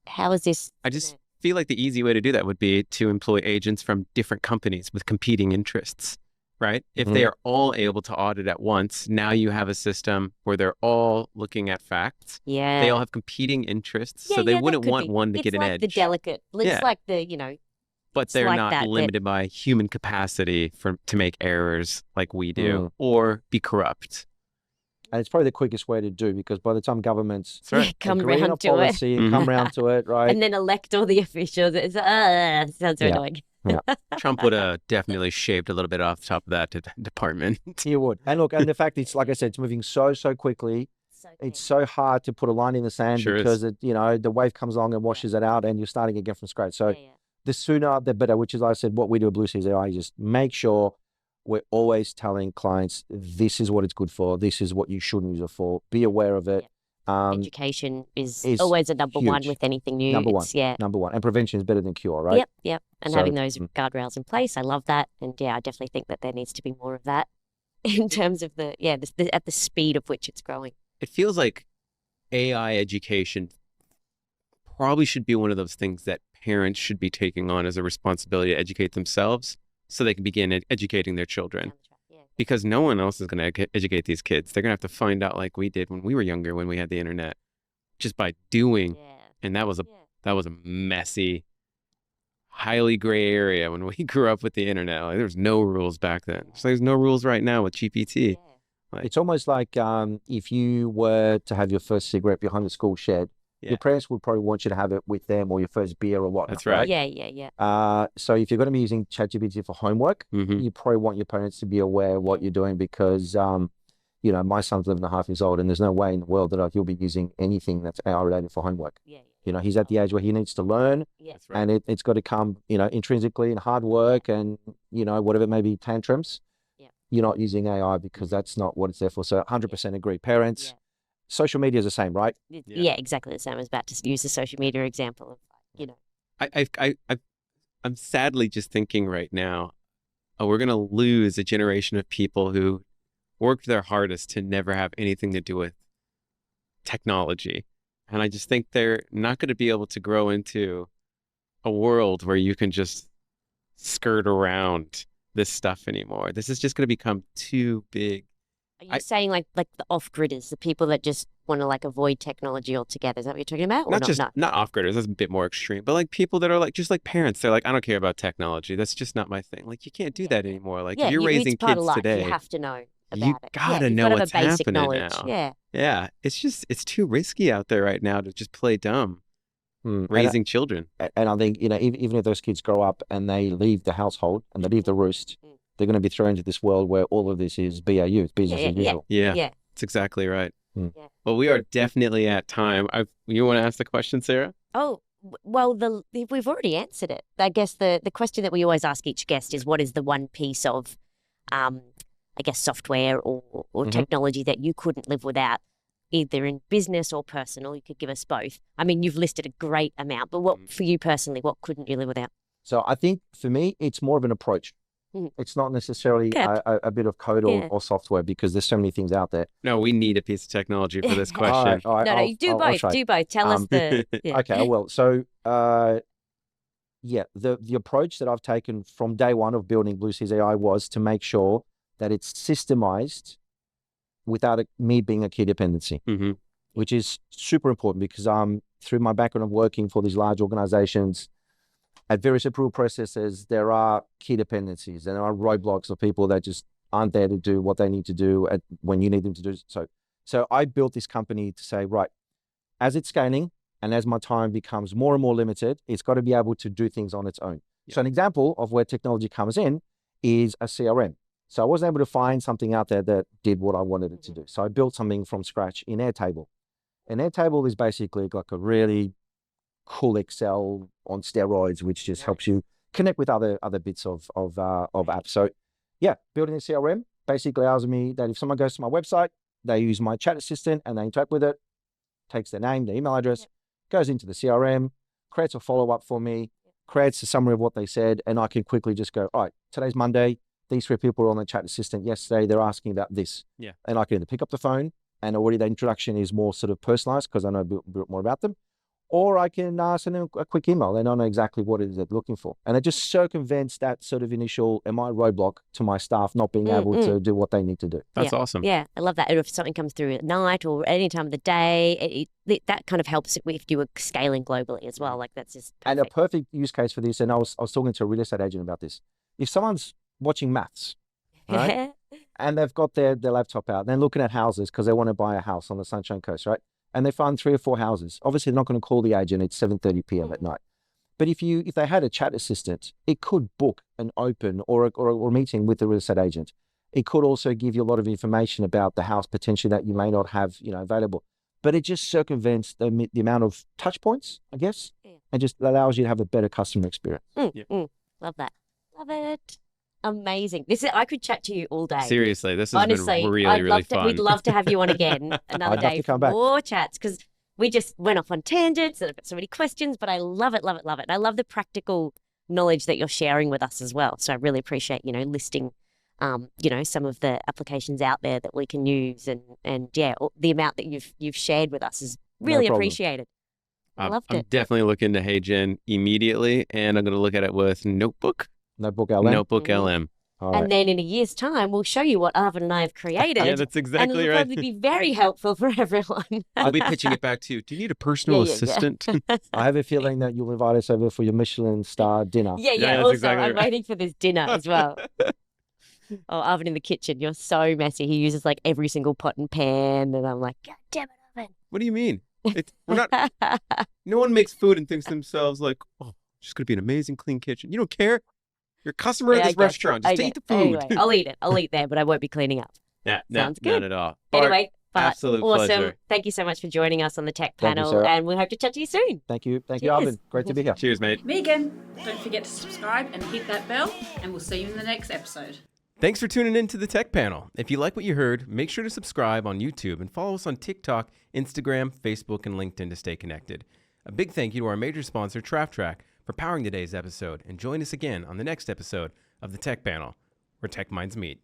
[SPEAKER 5] how is this?
[SPEAKER 4] I just feel like the easy way to do that would be to employ agents from different companies with competing interests, right? If they are all able to audit at once, now you have a system where they're all looking at facts.
[SPEAKER 5] Yeah.
[SPEAKER 4] They all have competing interests, so they wouldn't want one to get an edge.
[SPEAKER 5] It's like the delegate. It's like the,
[SPEAKER 4] But they're
[SPEAKER 5] like
[SPEAKER 4] not
[SPEAKER 5] that,
[SPEAKER 4] limited by human capacity to make errors like we do or be corrupt.
[SPEAKER 6] And it's probably the quickest way to do, because by the time governments
[SPEAKER 5] come
[SPEAKER 6] agree on
[SPEAKER 5] round
[SPEAKER 6] a
[SPEAKER 5] to it.
[SPEAKER 6] policy and come round to it, right?
[SPEAKER 5] And then elect all the officials. It's sounds so annoying.
[SPEAKER 4] Trump would have definitely shaved a little bit off the top of that department.
[SPEAKER 6] He would. And look, and the fact it's, like I said, it's moving so quickly. It's so hard to put a line in the sand because the wave comes along and washes it out, and you're starting again from scratch. So the sooner the better, which is, like I said, what we do at Blue Seas AI, just make sure we're always telling clients, this is what it's good for. This is what you shouldn't use it for. Be aware of it.
[SPEAKER 5] Education is always a number one with anything new.
[SPEAKER 6] Number one. And prevention is better than cure, right?
[SPEAKER 5] Yep. And having those guardrails in place, I love that. And I definitely think that there needs to be more of that in terms of at the speed of which it's growing.
[SPEAKER 4] It feels like AI education probably should be one of those things that parents should be taking on as a responsibility to educate themselves so they can begin educating their children. Because no one else is going to educate these kids. They're going to have to find out, like we did when we were younger, when we had the internet, just by doing. And that was a messy, highly gray area when we grew up with the internet. Like, there was no rules back then. So there's no rules right now with GPT.
[SPEAKER 6] It's almost like if you were to have your first cigarette behind the school shed,
[SPEAKER 4] Yeah.
[SPEAKER 6] Your parents would probably want you to have it with them or your first beer or whatnot.
[SPEAKER 4] That's right.
[SPEAKER 5] Yeah.
[SPEAKER 6] So if you're going to be using ChatGPT for homework,
[SPEAKER 4] Mhm.
[SPEAKER 6] you probably want your parents to be aware of what you're doing because, my son's 11.5 years old and there's no way in the world that he'll be using anything that's AI related for homework.
[SPEAKER 5] Yeah.
[SPEAKER 6] He's at the age where he needs to learn
[SPEAKER 5] Yeah.
[SPEAKER 4] That's right.
[SPEAKER 6] and it's got to come, intrinsically in hard work and, whatever it may be, tantrums.
[SPEAKER 5] Yeah.
[SPEAKER 6] You're not using AI because that's not what it's there for. So 100% agree. Parents,
[SPEAKER 5] Yeah.
[SPEAKER 6] social media is the same, right?
[SPEAKER 5] Yeah, exactly the same. I was about to use the social media example of,
[SPEAKER 4] I'm sadly just thinking right now, we're going to lose a generation of people who worked their hardest to never have anything to do with technology. And I just think they're not going to be able to grow into a world where you can just skirt around this stuff anymore. This is just going to become too big.
[SPEAKER 5] Are you saying like the off-gridders, the people that just want to avoid technology altogether? Is that what you're talking about? Or
[SPEAKER 4] Not off-gridders, that's a bit more extreme, but like people that are just like parents, they're like, I don't care about technology. That's just not my thing. Like you can't do that anymore. Like if you're raising
[SPEAKER 5] it's part
[SPEAKER 4] kids
[SPEAKER 5] of life.
[SPEAKER 4] today,
[SPEAKER 5] You have to know about
[SPEAKER 4] you
[SPEAKER 5] it.
[SPEAKER 4] gotta
[SPEAKER 5] you've
[SPEAKER 4] know
[SPEAKER 5] got to
[SPEAKER 4] what's
[SPEAKER 5] have a basic
[SPEAKER 4] happening
[SPEAKER 5] knowledge.
[SPEAKER 4] now.
[SPEAKER 5] Yeah.
[SPEAKER 4] It's too risky out there right now to just play dumb raising children.
[SPEAKER 6] And I think, even if those kids grow up and they leave the household and they leave the roost, they're going to be thrown into this world where all of this is BAU, it's business as usual.
[SPEAKER 4] Yeah,
[SPEAKER 5] Yeah.
[SPEAKER 4] that's exactly right.
[SPEAKER 6] Mm.
[SPEAKER 5] Yeah.
[SPEAKER 4] Well, we are definitely at time. You want to ask the question, Sarah?
[SPEAKER 5] Oh, well, we've already answered it. I guess the question that we always ask each guest is, what is the one piece of, I guess, software or technology that you couldn't live without, either in business or personal? You could give us both. I mean, you've listed a great amount, but what for you personally, what couldn't you live without?
[SPEAKER 6] So I think for me, it's more of an approach. It's not necessarily a bit of code or software because there's so many things out there.
[SPEAKER 4] No, we need a piece of technology for this question.
[SPEAKER 6] All right,
[SPEAKER 5] No, you do both. Do both. Tell us the. Yeah.
[SPEAKER 6] Okay, I will. So, the approach that I've taken from day one of building Blue Seas AI was to make sure that it's systemized without me being a key dependency, which is super important because through my background of working for these large organizations, at various approval processes, there are key dependencies and there are roadblocks of people that just aren't there to do what they need to do when you need them to do so. So I built this company to say, right, as it's scaling and as my time becomes more and more limited, it's got to be able to do things on its own. Yeah. So an example of where technology comes in is a CRM. So I wasn't able to find something out there that did what I wanted it to do. So I built something from scratch in Airtable. And Airtable is basically like a really cool Excel on steroids, which just helps you connect with other bits of apps. So building a CRM basically allows me that if someone goes to my website, they use my chat assistant and they interact with it, takes their name, their email address, goes into the CRM, creates a follow-up for me, creates a summary of what they said, and I can quickly just go, all right, today's Monday, these 3 people were on the chat assistant yesterday, they're asking about this. Yeah. And I can either pick up the phone and already the introduction is more sort of personalized because I know a bit more about them, or I can send them a quick email. They don't know exactly what it is they're looking for. And it just circumvents that sort of initial roadblock to my staff not being able to do what they need to do.
[SPEAKER 4] That's awesome.
[SPEAKER 5] Yeah, I love that. If something comes through at night or any time of the day, that kind of helps if you were scaling globally as well. Like that's just perfect.
[SPEAKER 6] And a perfect use case for this, and I was talking to a real estate agent about this. If someone's watching maths, right, and they've got their laptop out, and they're looking at houses because they want to buy a house on the Sunshine Coast, right? And they find 3 or 4 houses. Obviously, they're not going to call the agent at 7:30 p.m. at night. But if they had a chat assistant, it could book an open or a meeting with the real estate agent. It could also give you a lot of information about the house potentially that you may not have, available. But it just circumvents the amount of touch points, I guess, and just allows you to have a better customer experience.
[SPEAKER 5] Love that. Love it. Amazing. I could chat to you all day.
[SPEAKER 4] Seriously, this has
[SPEAKER 5] Honestly,
[SPEAKER 4] been really fun.
[SPEAKER 5] We'd love to have you on again another day for more chats because we just went off on tangents and I've got so many questions, but I love it, love it, love it. And I love the practical knowledge that you're sharing with us as well. So I really appreciate, listing, some of the applications out there that we can use and the amount that you've shared with us is really appreciated. I loved it.
[SPEAKER 4] I'm definitely looking to HeyGen immediately, and I'm going to look at it with Notebook
[SPEAKER 6] LM.
[SPEAKER 4] Notebook LM.
[SPEAKER 6] All right.
[SPEAKER 5] And then in a year's time, we'll show you what Arvin and I have created.
[SPEAKER 4] Yeah, that's exactly
[SPEAKER 5] and it'll probably be very helpful for everyone.
[SPEAKER 4] I'll be pitching it back to you. Do you need a personal assistant?
[SPEAKER 6] I have a feeling that you'll invite us over for your Michelin star dinner.
[SPEAKER 5] Yeah. Also, I'm waiting for this dinner as well. Oh, Arvin in the kitchen, you're so messy. He uses like every single pot and pan, and I'm like, God damn it, Arvin.
[SPEAKER 4] What do you mean? We're not. No one makes food and thinks to themselves like, "Oh, it's just gonna be an amazing clean kitchen." You don't care. You're a customer
[SPEAKER 5] Yeah,
[SPEAKER 4] at
[SPEAKER 5] I
[SPEAKER 4] this
[SPEAKER 5] guess so.
[SPEAKER 4] restaurant. Just
[SPEAKER 5] Okay.
[SPEAKER 4] eat the food.
[SPEAKER 5] Anyway, I'll eat it. I'll eat there, but I won't be cleaning up.
[SPEAKER 4] Yeah,
[SPEAKER 5] Sounds
[SPEAKER 4] not
[SPEAKER 5] good.
[SPEAKER 4] at all. Bart,
[SPEAKER 5] Anyway, but
[SPEAKER 4] absolute
[SPEAKER 5] awesome.
[SPEAKER 4] pleasure.
[SPEAKER 5] Thank you so much for joining us on the tech
[SPEAKER 6] Thank you,
[SPEAKER 5] panel,
[SPEAKER 6] Sarah.
[SPEAKER 5] and we hope to chat to you soon.
[SPEAKER 6] Thank you. Thank
[SPEAKER 5] Cheers.
[SPEAKER 6] you, Arvin. Great to be here.
[SPEAKER 4] Cheers, mate.
[SPEAKER 3] Megan, don't forget to subscribe and hit that bell, and we'll see you in the next episode.
[SPEAKER 4] Thanks for tuning in to the Tech Panel. If you like what you heard, make sure to subscribe on YouTube and follow us on TikTok, Instagram, Facebook, and LinkedIn to stay connected. A big thank you to our major sponsor, TraffTrack, for powering today's episode, and join us again on the next episode of the Tech Panel, where tech minds meet.